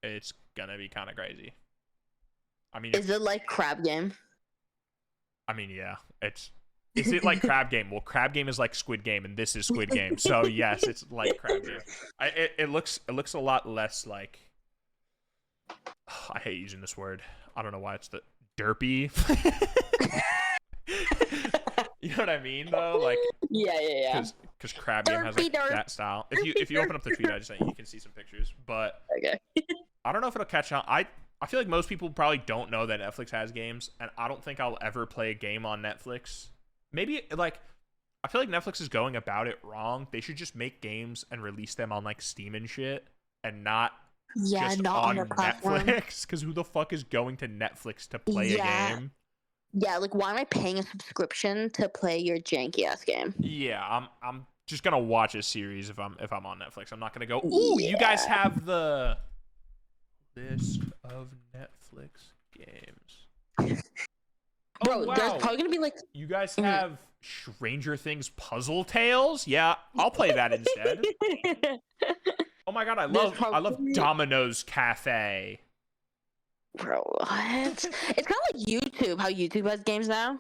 it's gonna be kind of crazy. I mean, is it like Crab Game? I mean, yeah. Is it like Crab Game? Well, Crab Game is like Squid Game, and this is Squid Game. So yes, it's like Crab Game. It looks a lot less like. I hate using this word. I don't know why it's the derpy. You know what I mean, though? Like, yeah. Because Crab Game has like that style. If you open up the tweet, I just think you can see some pictures. But okay. I don't know if it'll catch on. I feel like most people probably don't know that Netflix has games, and I don't think I'll ever play a game on Netflix. Maybe like I feel like Netflix is going about it wrong. They should just make games and release them on like Steam and shit, and not just not on their platform. Netflix. Because who the fuck is going to Netflix to play a game? Yeah, like why am I paying a subscription to play your janky ass game? Yeah, I'm just gonna watch a series if I'm on Netflix. I'm not gonna go, ooh, you guys have the list of Netflix games. Bro, wow. there's probably gonna be like you guys have Stranger Things Puzzle Tales? Yeah, I'll play that instead. Oh my god, I love Domino's Cafe. Bro, what? It's kind of like YouTube, how YouTube has games now.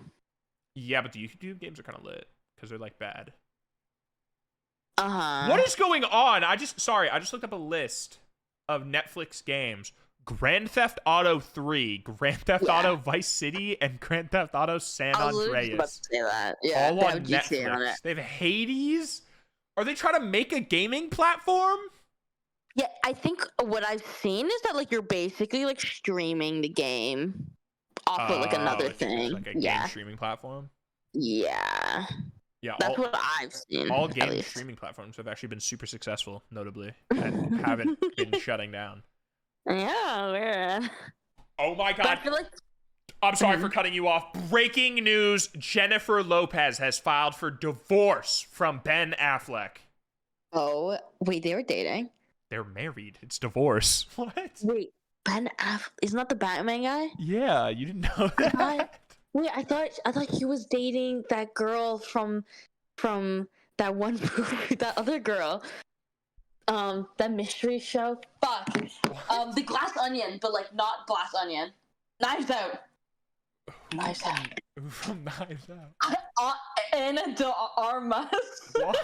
Yeah, but the YouTube games are kind of lit because they're like bad. Uh-huh. What is going on? I just looked up a list of Netflix games. Grand Theft Auto 3, Grand Theft Auto Vice City, and Grand Theft Auto San Andreas. I was about to say that. Yeah, all on Netflix. On it. They have Hades. Are they trying to make a gaming platform? Yeah, I think what I've seen is that like you're basically like streaming the game off of like another thing. Like a game streaming platform. Yeah. Yeah, that's what I've seen. All game streaming platforms have actually been super successful, notably, and haven't been shutting down. Yeah, we're... Oh my god. I'm sorry for cutting you off. Breaking news. Jennifer Lopez has filed for divorce from Ben Affleck. Oh, wait, they were dating? They're married. It's divorce. What? Wait, Ben Affleck isn't that the Batman guy? Yeah, you didn't know that. I thought he was dating that girl from that one movie, that other girl. That mystery show. Fuck. The Glass Onion, but like not Glass Onion. Knives Out. Knives Out. From Knives Out. Anna de Armas. What?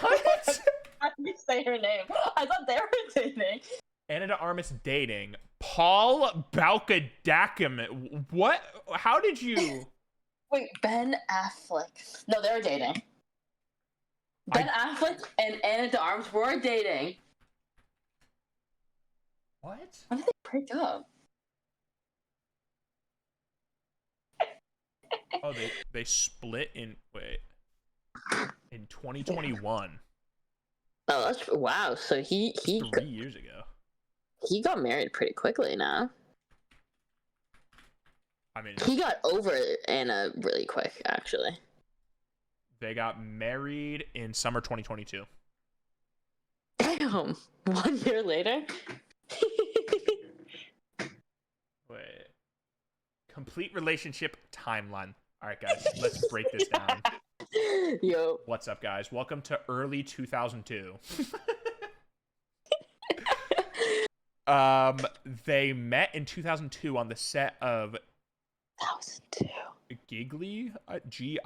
How do you say her name? I thought they were dating. Anna de Armas dating Paul Balkadakim. What? How did you? Wait, Ben Affleck. No, they were dating. Ben Affleck and Anna de Armas were dating. What? When did they break up? Oh, they split in 2021. Oh, that's wow. So he 3 years ago. He got married pretty quickly now. I mean, he got over Anna really quick, actually. They got married in summer 2022. Damn, 1 year later. Wait. Complete relationship timeline. All right, guys, let's break this down. Yo. What's up, guys? Welcome to early 2002. They met in 2002 on the set of 2002. Gigli, Gigli,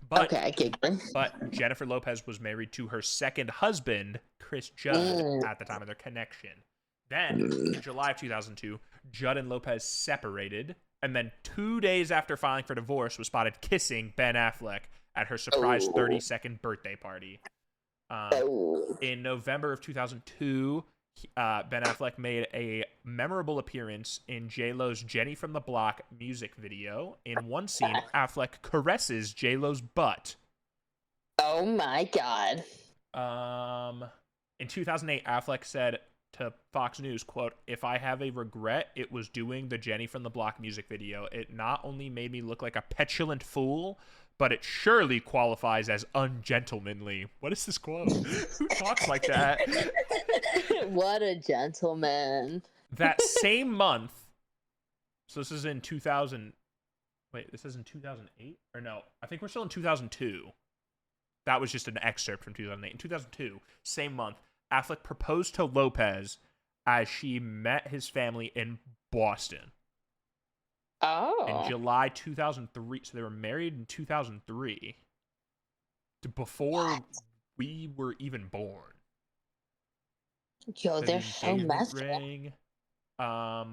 But Jennifer Lopez was married to her second husband, Chris Judd, at the time of their connection. Then, in July of 2002, Judd and Lopez separated, and then 2 days after filing for divorce, was spotted kissing Ben Affleck at her surprise 32nd birthday party. In November of 2002, Ben Affleck made a memorable appearance in J-Lo's Jenny from the Block music video. In one scene, Affleck caresses J-Lo's butt. Oh my god. In 2008, Affleck said to Fox News, quote, "If I have a regret, it was doing the Jenny from the Block music video. It not only made me look like a petulant fool, but it surely qualifies as ungentlemanly." What is this quote? Who talks like that? What a gentleman. That same month, so this is in 2000, wait, this is in 2008? Or no, I think we're still in 2002. That was just an excerpt from 2008. In 2002, same month, Affleck proposed to Lopez as she met his family in Boston. Oh. In July 2003. So they were married in 2003. Before we were even born. Yo, they're so messed up.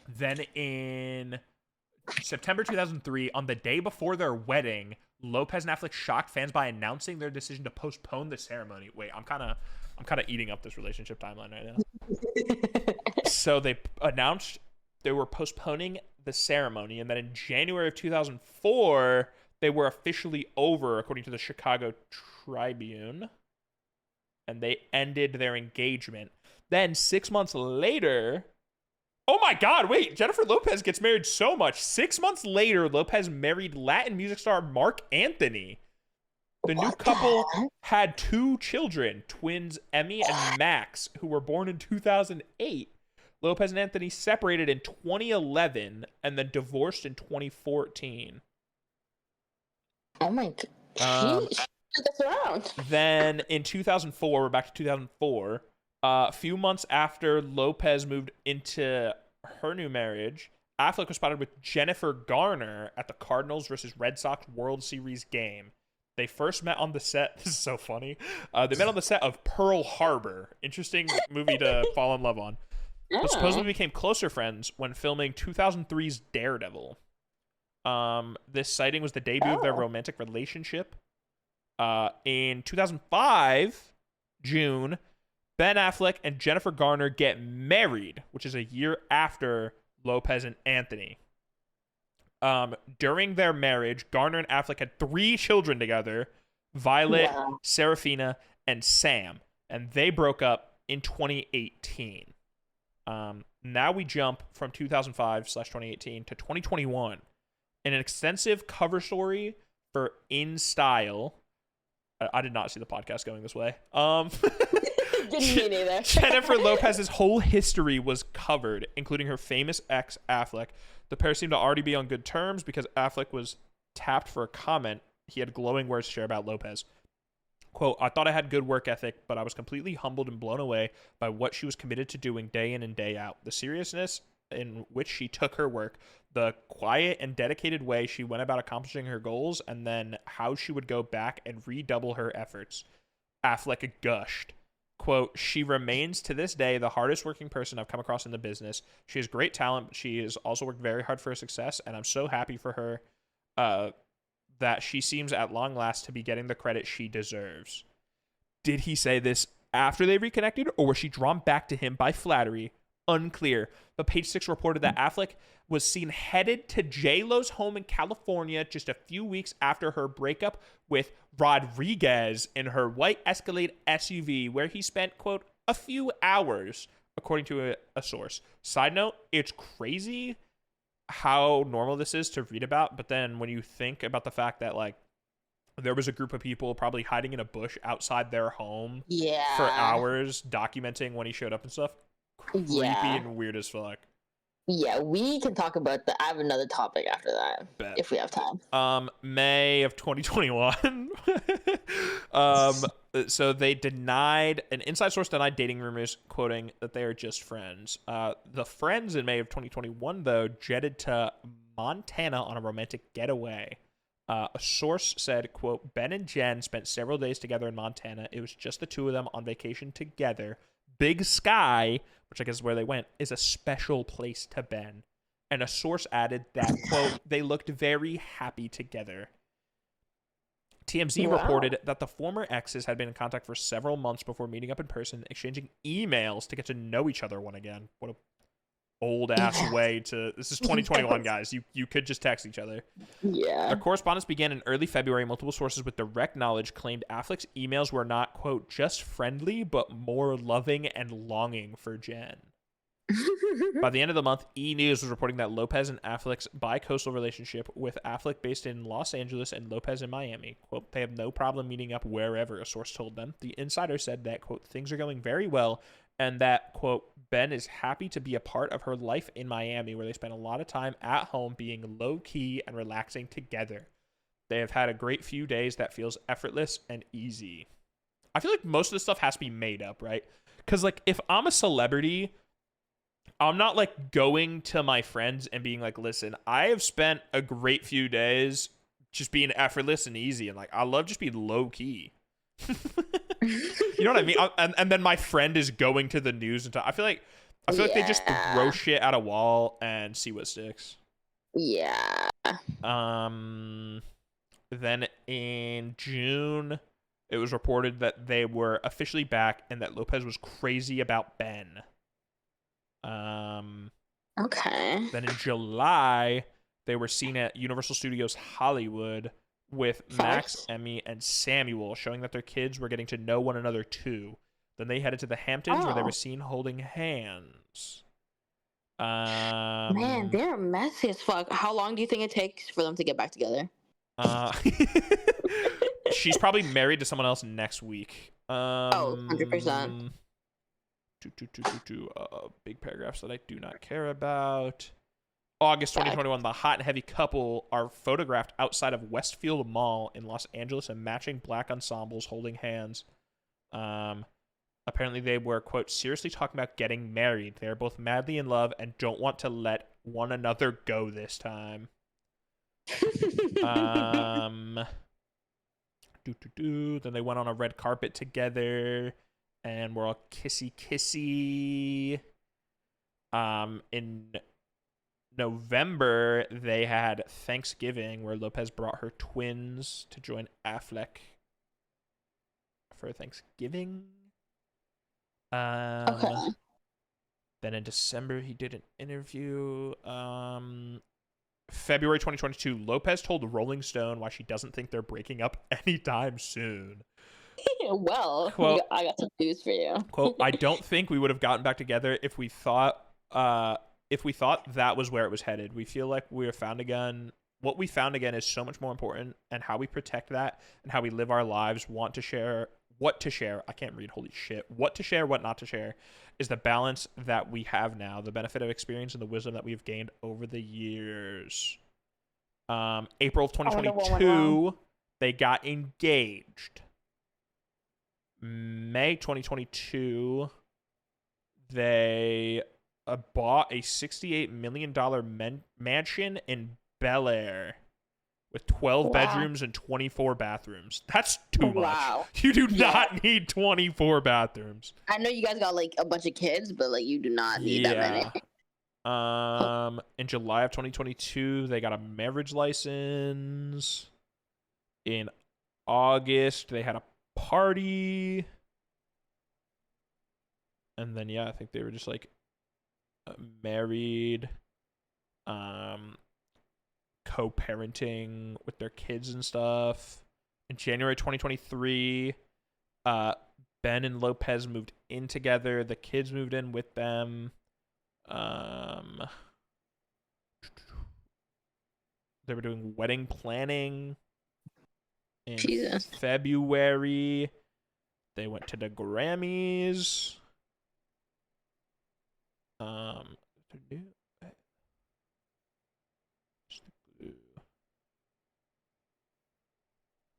Then in September 2003, on the day before their wedding, Lopez and Affleck shocked fans by announcing their decision to postpone the ceremony. Wait, I'm kind of eating up this relationship timeline right now. So they announced they were postponing the ceremony, and then in January of 2004, they were officially over, according to the Chicago Tribune, and they ended their engagement. Then 6 months later, oh my god, wait, Jennifer Lopez gets married so much. 6 months later, Lopez married Latin music star Marc Anthony. The new couple had 2 children, twins Emmy and Max, who were born in 2008. Lopez and Anthony separated in 2011 and then divorced in 2014. Oh my god. Then in 2004, we're back to 2004. A few months after Lopez moved into her new marriage, Affleck was spotted with Jennifer Garner at the Cardinals versus Red Sox World Series game. They first met on the set. This is so funny. They met on the set of Pearl Harbor. Interesting movie to fall in love on. But supposedly became closer friends when filming 2003's Daredevil. This sighting was the debut of their romantic relationship. In 2005, June, Ben Affleck and Jennifer Garner get married, which is a year after Lopez and Anthony. During their marriage, Garner and Affleck had 3 children together, Violet, Serafina, and Sam, and they broke up in 2018. Now we jump from 2005/2018 to 2021. In an extensive cover story for In Style, I did not see the podcast going this way. Didn't mean either. Jennifer Lopez's whole history was covered, including her famous ex, Affleck. The pair seemed to already be on good terms because Affleck was tapped for a comment. He had glowing words to share about Lopez. Quote, "I thought I had good work ethic, but I was completely humbled and blown away by what she was committed to doing day in and day out. The seriousness in which she took her work, the quiet and dedicated way she went about accomplishing her goals, and then how she would go back and redouble her efforts." Affleck gushed. Quote, "She remains to this day the hardest working person I've come across in the business. She has great talent, but she has also worked very hard for her success, and I'm so happy for her that she seems at long last to be getting the credit she deserves." Did he say this after they reconnected, or was she drawn back to him by flattery? Unclear. But Page Six reported that Affleck was seen headed to J-Lo's home in California just a few weeks after her breakup with Rodriguez in her white Escalade SUV, where he spent, quote, "a few hours," according to a source. Side note, it's crazy how normal this is to read about, but then when you think about the fact that, like, there was a group of people probably hiding in a bush outside their home for hours documenting when he showed up and stuff, creepy and weird as fuck. Yeah, we can talk about that. I have another topic after that, if we have time. May of 2021. So they denied, an inside source denied dating rumors, quoting that they are just friends. The friends in May of 2021, though, jetted to Montana on a romantic getaway. A source said, quote, Ben and Jen spent several days together in Montana. It was just the two of them on vacation together. Big Sky, which I guess is where they went, is a special place to Ben. And a source added that, quote, they looked very happy together. TMZ reported that the former exes had been in contact for several months before meeting up in person, exchanging emails to get to know each other one again. What a old ass way to. This is 2021, guys. You could just text each other. Yeah. Their correspondence began in early February. Multiple sources with direct knowledge claimed Affleck's emails were not, quote, just friendly, but more loving and longing for Jen. By the end of the month, E! News was reporting that Lopez and Affleck's bi-coastal relationship, with Affleck based in Los Angeles and Lopez in Miami, quote, they have no problem meeting up wherever, a source told them. The insider said that, quote, things are going very well, and that, quote, Ben is happy to be a part of her life in Miami, where they spend a lot of time at home being low-key and relaxing together. They have had a great few days that feels effortless and easy. I feel like most of this stuff has to be made up, right? Because, like, if I'm a celebrity, I'm not, like, going to my friends and being like, listen, I have spent a great few days just being effortless and easy, and, like, I love just being low-key. You know what I mean? And then my friend is going to the news and I feel like they just throw shit at a wall and see what sticks. Yeah. Then in June, it was reported that they were officially back and that Lopez was crazy about Ben. Okay. Then in July, they were seen at Universal Studios Hollywood with Max, Emmy, and Samuel, showing that their kids were getting to know one another too. Then they headed to the Hamptons, where they were seen holding hands. Man, they're messy as fuck. How long do you think it takes for them to get back together? She's probably married to someone else next week. 100%. Big paragraphs that I do not care about. August 2021, the hot and heavy couple are photographed outside of Westfield Mall in Los Angeles in matching black ensembles holding hands. Apparently they were, quote, seriously talking about getting married. They are both madly in love and don't want to let one another go this time. Then they went on a red carpet together and were all kissy. In November, they had Thanksgiving, where Lopez brought her twins to join Affleck for Thanksgiving. Okay. Then in December, he did an interview. February 2022, Lopez told Rolling Stone why she doesn't think they're breaking up anytime soon. Well, quote, I got some news for you. Quote, I don't think we would have gotten back together if we thought that was where it was headed. We feel like we have found again. What we found again is so much more important, and how we protect that and how we live our lives, what to share. I can't read, holy shit. What to share, what not to share is the balance that we have now, the benefit of experience and the wisdom that we've gained over the years. April of 2022, they got engaged. May 2022, they bought a $68 million mansion in Bel Air with 12 bedrooms and 24 bathrooms. That's too much. You do not need 24 bathrooms. I know you guys got like a bunch of kids, but like you do not need that many. In July of 2022, they got a marriage license. In August, they had a party. And then, I think they were just like married, co-parenting with their kids and stuff. In January 2023, Ben and Lopez moved in together. The kids moved in with them. They were doing wedding planning in February. They went to the Grammys.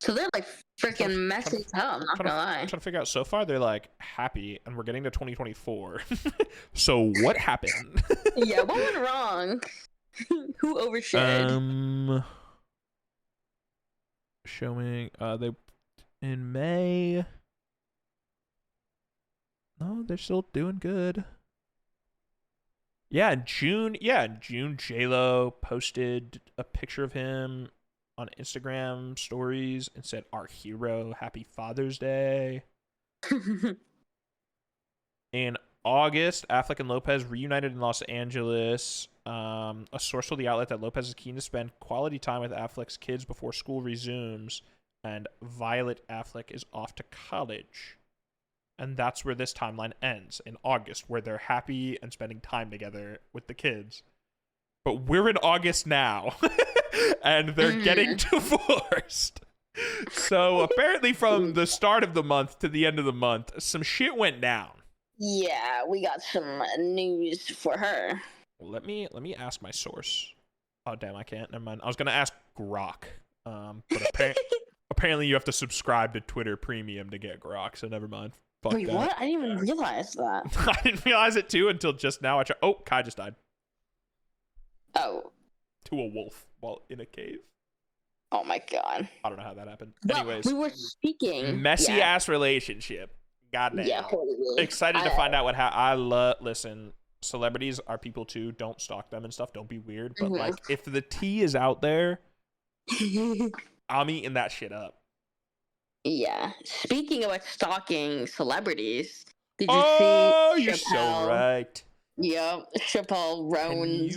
So they're like freaking messy as hell, I'm not gonna lie. I'm trying to figure out, so far they're like happy and we're getting to 2024. So what happened? What went wrong? Who overshared? What went wrong? Trying to figure out, so far they're like happy and we're getting to 2024. So what happened? Yeah, what went wrong? Who overshared? Who overshared? Who overshared? Who overshared? Who overshared? Who overshared? showing they in May. No, they're still doing good. Yeah, in June, J-Lo posted a picture of him on Instagram stories and said, "Our hero, happy Father's Day." In August, Affleck and Lopez reunited in Los Angeles. A source told the outlet that Lopez is keen to spend quality time with Affleck's kids before school resumes, and Violet Affleck is off to college. And that's where this timeline ends, in August, where they're happy and spending time together with the kids. But we're in August now, and they're getting divorced. So apparently from the start of the month to the end of the month, some shit went down. Yeah, we got some news for her. Let me ask my source. Oh, damn, I can't. Never mind. I was going to ask Grok. But apparently you have to subscribe to Twitter Premium to get Grok, so never mind. Fuck Wait, that. what? I didn't even realize that. I didn't realize it too until just now. Kai just died. Oh. To a wolf while in a cave. Oh my god. I don't know how that happened. Well, Anyways. we were speaking. Messy ass relationship. Goddamn. Yeah, totally. Excited to find out what happened. Listen, celebrities are people too. Don't stalk them and stuff. Don't be weird. But like, if the tea is out there, I'm eating that shit up. Yeah. Speaking about stalking celebrities, did you see? Oh, you're so right. Yep, Chappelle Roan's.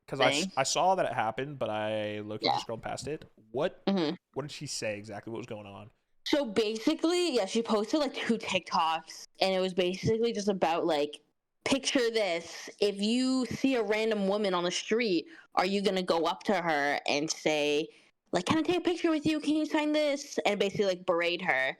Because I saw that it happened, but I looked and scrolled past it. What did she say exactly? What was going on? So basically, yeah, she posted like 2 TikToks, and it was basically just about like, picture this: if you see a random woman on the street, are you gonna go up to her and say, like, "Can I take a picture with you? Can you sign this?" And basically like berate her.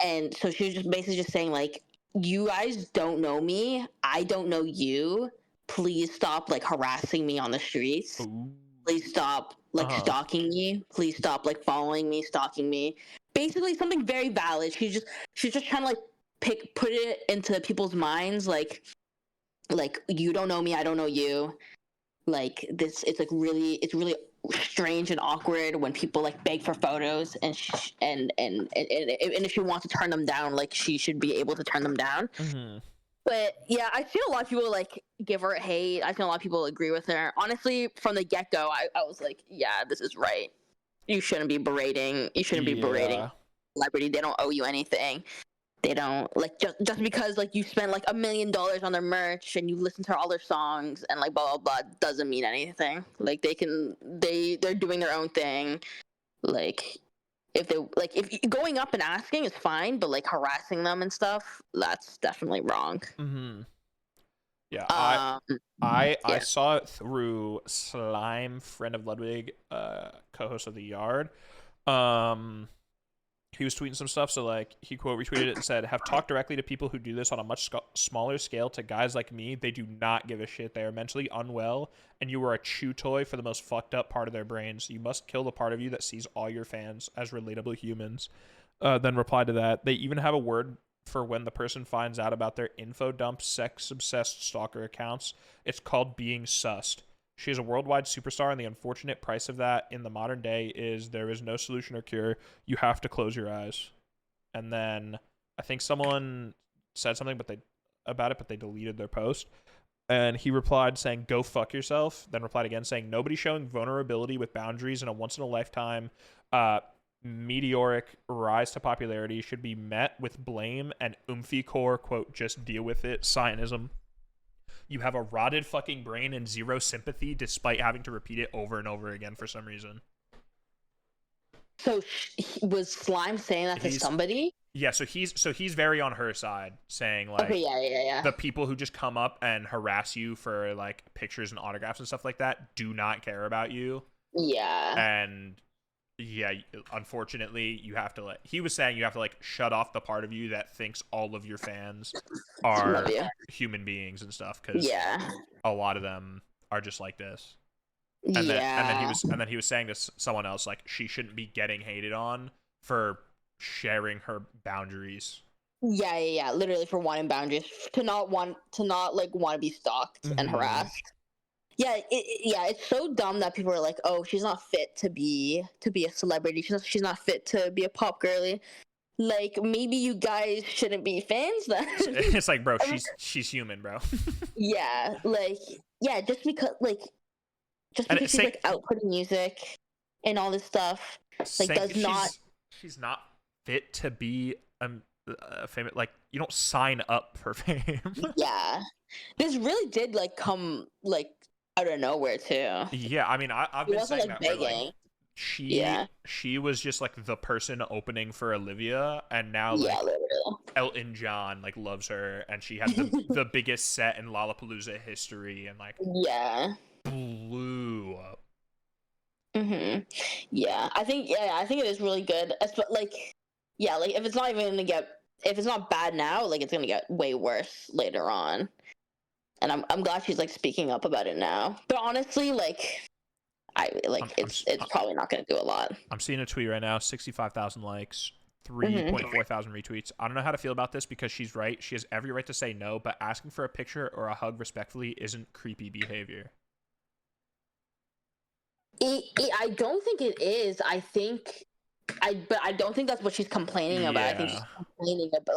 And so she was just basically just saying like, "You guys don't know me. I don't know you. Please stop like harassing me on the streets. Ooh. Please stop like stalking me. Please stop like following me, stalking me." Basically something very valid. She's just trying to like put it into people's minds like you don't know me, I don't know you. Like this, it's really strange and awkward when people like beg for photos and if she wants to turn them down, like she should be able to turn them down. But yeah, I feel a lot of people like give her hate. I feel a lot of people agree with her. Honestly, from the get-go, I was like, yeah, this is right. You shouldn't be berating. You shouldn't be berating a celebrity. They don't owe you anything. They don't like just because like you spent like $1 million on their merch and you listen to all their songs and like blah blah blah doesn't mean anything. Like they're doing their own thing. Like if going up and asking is fine, but like harassing them and stuff, that's definitely wrong. Yeah, I saw it through Slime, friend of Ludwig, co-host of The Yard. He was tweeting some stuff, so like he quote retweeted it and said, "Have talked directly to people who do this on a much smaller scale to guys like me. They do not give a shit. They are mentally unwell, and you are a chew toy for the most fucked up part of their brains. You must kill the part of you that sees all your fans as relatable humans." Then replied to that, "They even have a word for when the person finds out about their info dump sex-obsessed stalker accounts. It's called being sussed. She is a worldwide superstar, and the unfortunate price of that in the modern day is there is no solution or cure. You have to close your eyes." And then I think someone said something about it, but they deleted their post. And he replied saying, "Go fuck yourself." Then replied again saying, "Nobody showing vulnerability with boundaries in a once-in-a-lifetime meteoric rise to popularity should be met with blame and oomphy core, quote, just deal with it, Zionism. You have a rotted fucking brain and zero sympathy despite having to repeat it over and over again for some reason." So was Slime saying that to somebody? Yeah, so he's very on her side, saying like, okay, yeah. The people who just come up and harass you for like pictures and autographs and stuff like that do not care about you. Yeah. And yeah, unfortunately, he was saying you have to like shut off the part of you that thinks all of your fans are human beings and stuff, because a lot of them are just like this. And then he was saying to someone else like she shouldn't be getting hated on for sharing her boundaries. Yeah, literally for wanting boundaries, to not want to be stalked and harassed. yeah, it's so dumb that people are like, oh, she's not fit to be a celebrity. She's not fit to be a pop girly. Like, maybe you guys shouldn't be fans then. It's like, bro, she's human, bro. Yeah, like, yeah, just because she's like outputting music and all this stuff, like, does not. She's not fit to be famous. Like, you don't sign up for fame. Yeah, this really did like come like out of nowhere too. Yeah, I mean, I've been saying that. Like, she was just like the person opening for Olivia, and now like Elton John like loves her, and she had the biggest set in Lollapalooza history, and like blew up. Yeah, I think it is really good. Like, yeah, like if it's not bad now, like it's gonna get way worse later on. And I'm glad she's like speaking up about it now. But honestly, like, it's probably not going to do a lot. I'm seeing a tweet right now, 65,000 likes, 3.4 thousand retweets. I don't know how to feel about this because she's right. She has every right to say no, but asking for a picture or a hug respectfully isn't creepy behavior. I don't think it is. But I don't think that's what she's complaining about. I think she's complaining about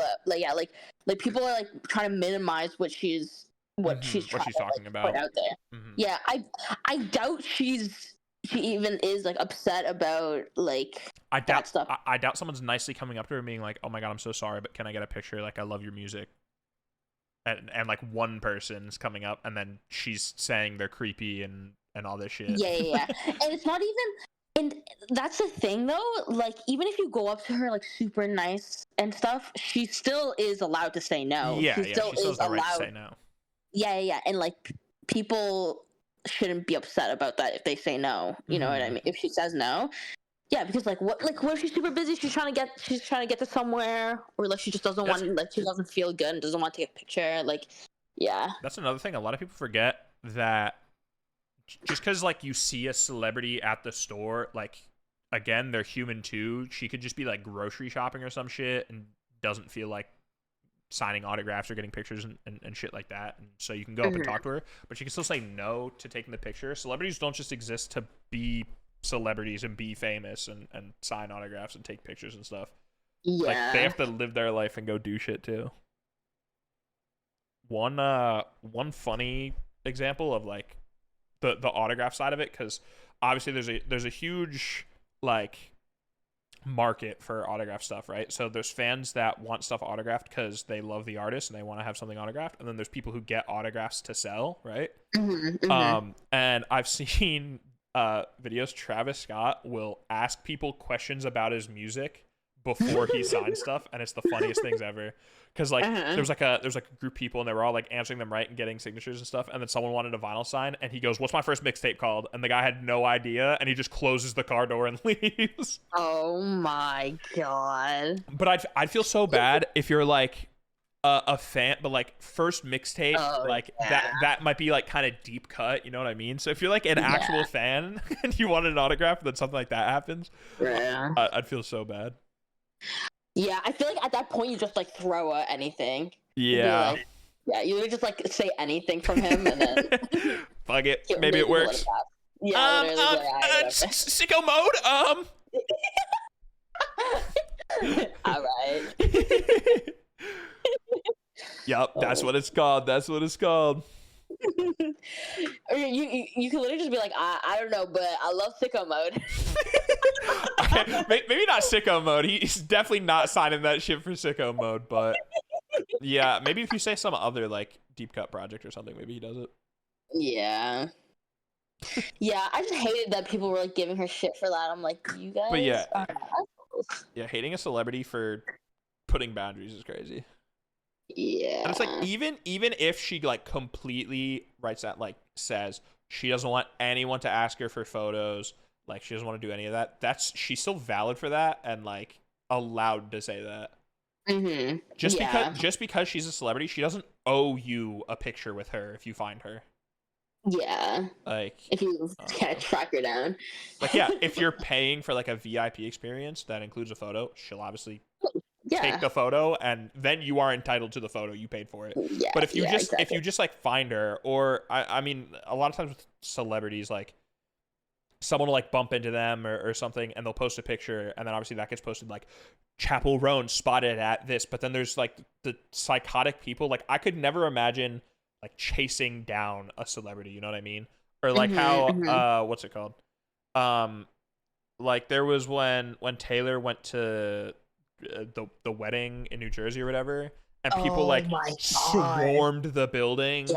like people are like trying to minimize what she's talking about. Put out there. Yeah, I doubt she even is like upset about like that stuff. I doubt someone's nicely coming up to her and being like, "Oh my god, I'm so sorry, but can I get a picture? Like, I love your music." And like one person's coming up, and then she's saying they're creepy and all this shit. Yeah. And it's not even. And that's the thing, though. Like, even if you go up to her like super nice and stuff, she still is allowed to say no. Yeah, she still has the right to say no. Yeah, and like people shouldn't be upset about that if they say no. You know what I mean? If she says no, yeah, because what if she's super busy? She's trying to get to somewhere, or like she just doesn't want, like she doesn't feel good and doesn't want to take a picture. Like, yeah, that's another thing. A lot of people forget that just because like you see a celebrity at the store, like again, they're human too. She could just be like grocery shopping or some shit and doesn't feel like signing autographs or getting pictures and shit like that, and so you can go up and talk to her, but she can still say no to taking the picture. Celebrities don't just exist to be celebrities and be famous and sign autographs and take pictures and stuff. Yeah, like they have to live their life and go do shit too. One funny example of like the autograph side of it, because obviously there's a huge like market for autograph stuff, right? So there's fans that want stuff autographed because they love the artist and they want to have something autographed, and then there's people who get autographs to sell, right? And I've seen videos. Travis Scott will ask people questions about his music before he signs stuff, and it's the funniest things ever. Because like there's like a group of people and they were all like answering them right and getting signatures and stuff, and then someone wanted a vinyl sign and he goes, "What's my first mixtape called?" And the guy had no idea, and he just closes the car door and leaves. Oh my god! But I'd feel so bad if you're like a fan, but like first mixtape, that might be like kind of deep cut, you know what I mean? So if you're like an actual fan and you wanted an autograph, and then something like that happens, I'd feel so bad. Yeah, I feel like at that point you just like throw anything. Yeah. Like, yeah, you would just like say anything from him and then fuck it. Maybe it works. Yeah. Sicko mode. All right. Yep, that's what it's called. That's what it's called. Or you can literally just be like, I don't know, but I love sicko mode. Okay, maybe not sicko mode. He's definitely not signing that shit for sicko mode, but yeah, maybe if you say some other like deep cut project or something, maybe he does it. Yeah. Yeah, I just hated that people were like giving her shit for that. I'm like, you guys. But yeah, hating a celebrity for putting boundaries is crazy. Yeah. And it's like even if she like completely writes that, like says she doesn't want anyone to ask her for photos, like she doesn't want to do any of that, she's still valid for that and like allowed to say that. Just because she's a celebrity, she doesn't owe you a picture with her if you find her. Yeah. Like if you track her down. Like yeah, if you're paying for like a VIP experience that includes a photo, she'll obviously take the photo, and then you are entitled to the photo. You paid for it. Yeah, but if you just exactly. if you just like find her, or I mean, a lot of times with celebrities, like someone will like bump into them or something, and they'll post a picture, and then obviously that gets posted like Chapel Roan spotted at this. But then there's like the psychotic people. Like I could never imagine like chasing down a celebrity. You know what I mean? Or like how what's it called? Like there was when Taylor went to the wedding in New Jersey or whatever, and people like swarmed the building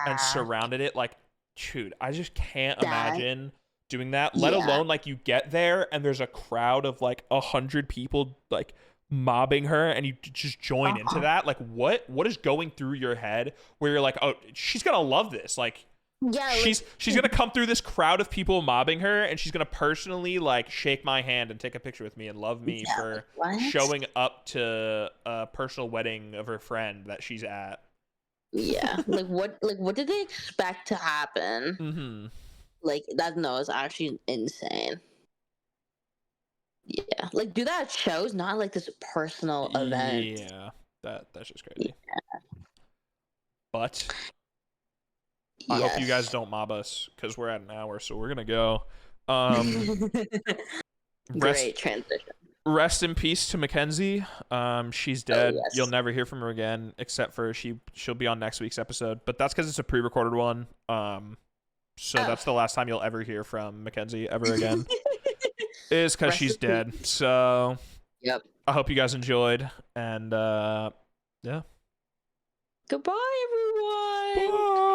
and surrounded it. Like, dude, I just can't imagine doing that. Let alone like you get there and there's a crowd of like 100 people like mobbing her, and you just join into that. Like, what is going through your head where you're like, oh, she's gonna love this, like. Yeah, she's gonna come through this crowd of people mobbing her, and she's gonna personally like shake my hand and take a picture with me and love me for showing up to a personal wedding of her friend that she's at. Yeah, like what did they expect to happen? Like it's actually insane. Yeah, like do that at shows, not like this personal event. Yeah, that's just crazy. Yeah. But. I hope you guys don't mob us, because we're at an hour, so we're gonna go. Great transition. Rest in peace to Mckenzie. She's dead. Oh, yes. You'll never hear from her again, except for she'll be on next week's episode. But that's because it's a pre-recorded one. So that's the last time you'll ever hear from Mckenzie ever again. Is because she's dead. So yep. I hope you guys enjoyed, and yeah. Goodbye, everyone. Bye.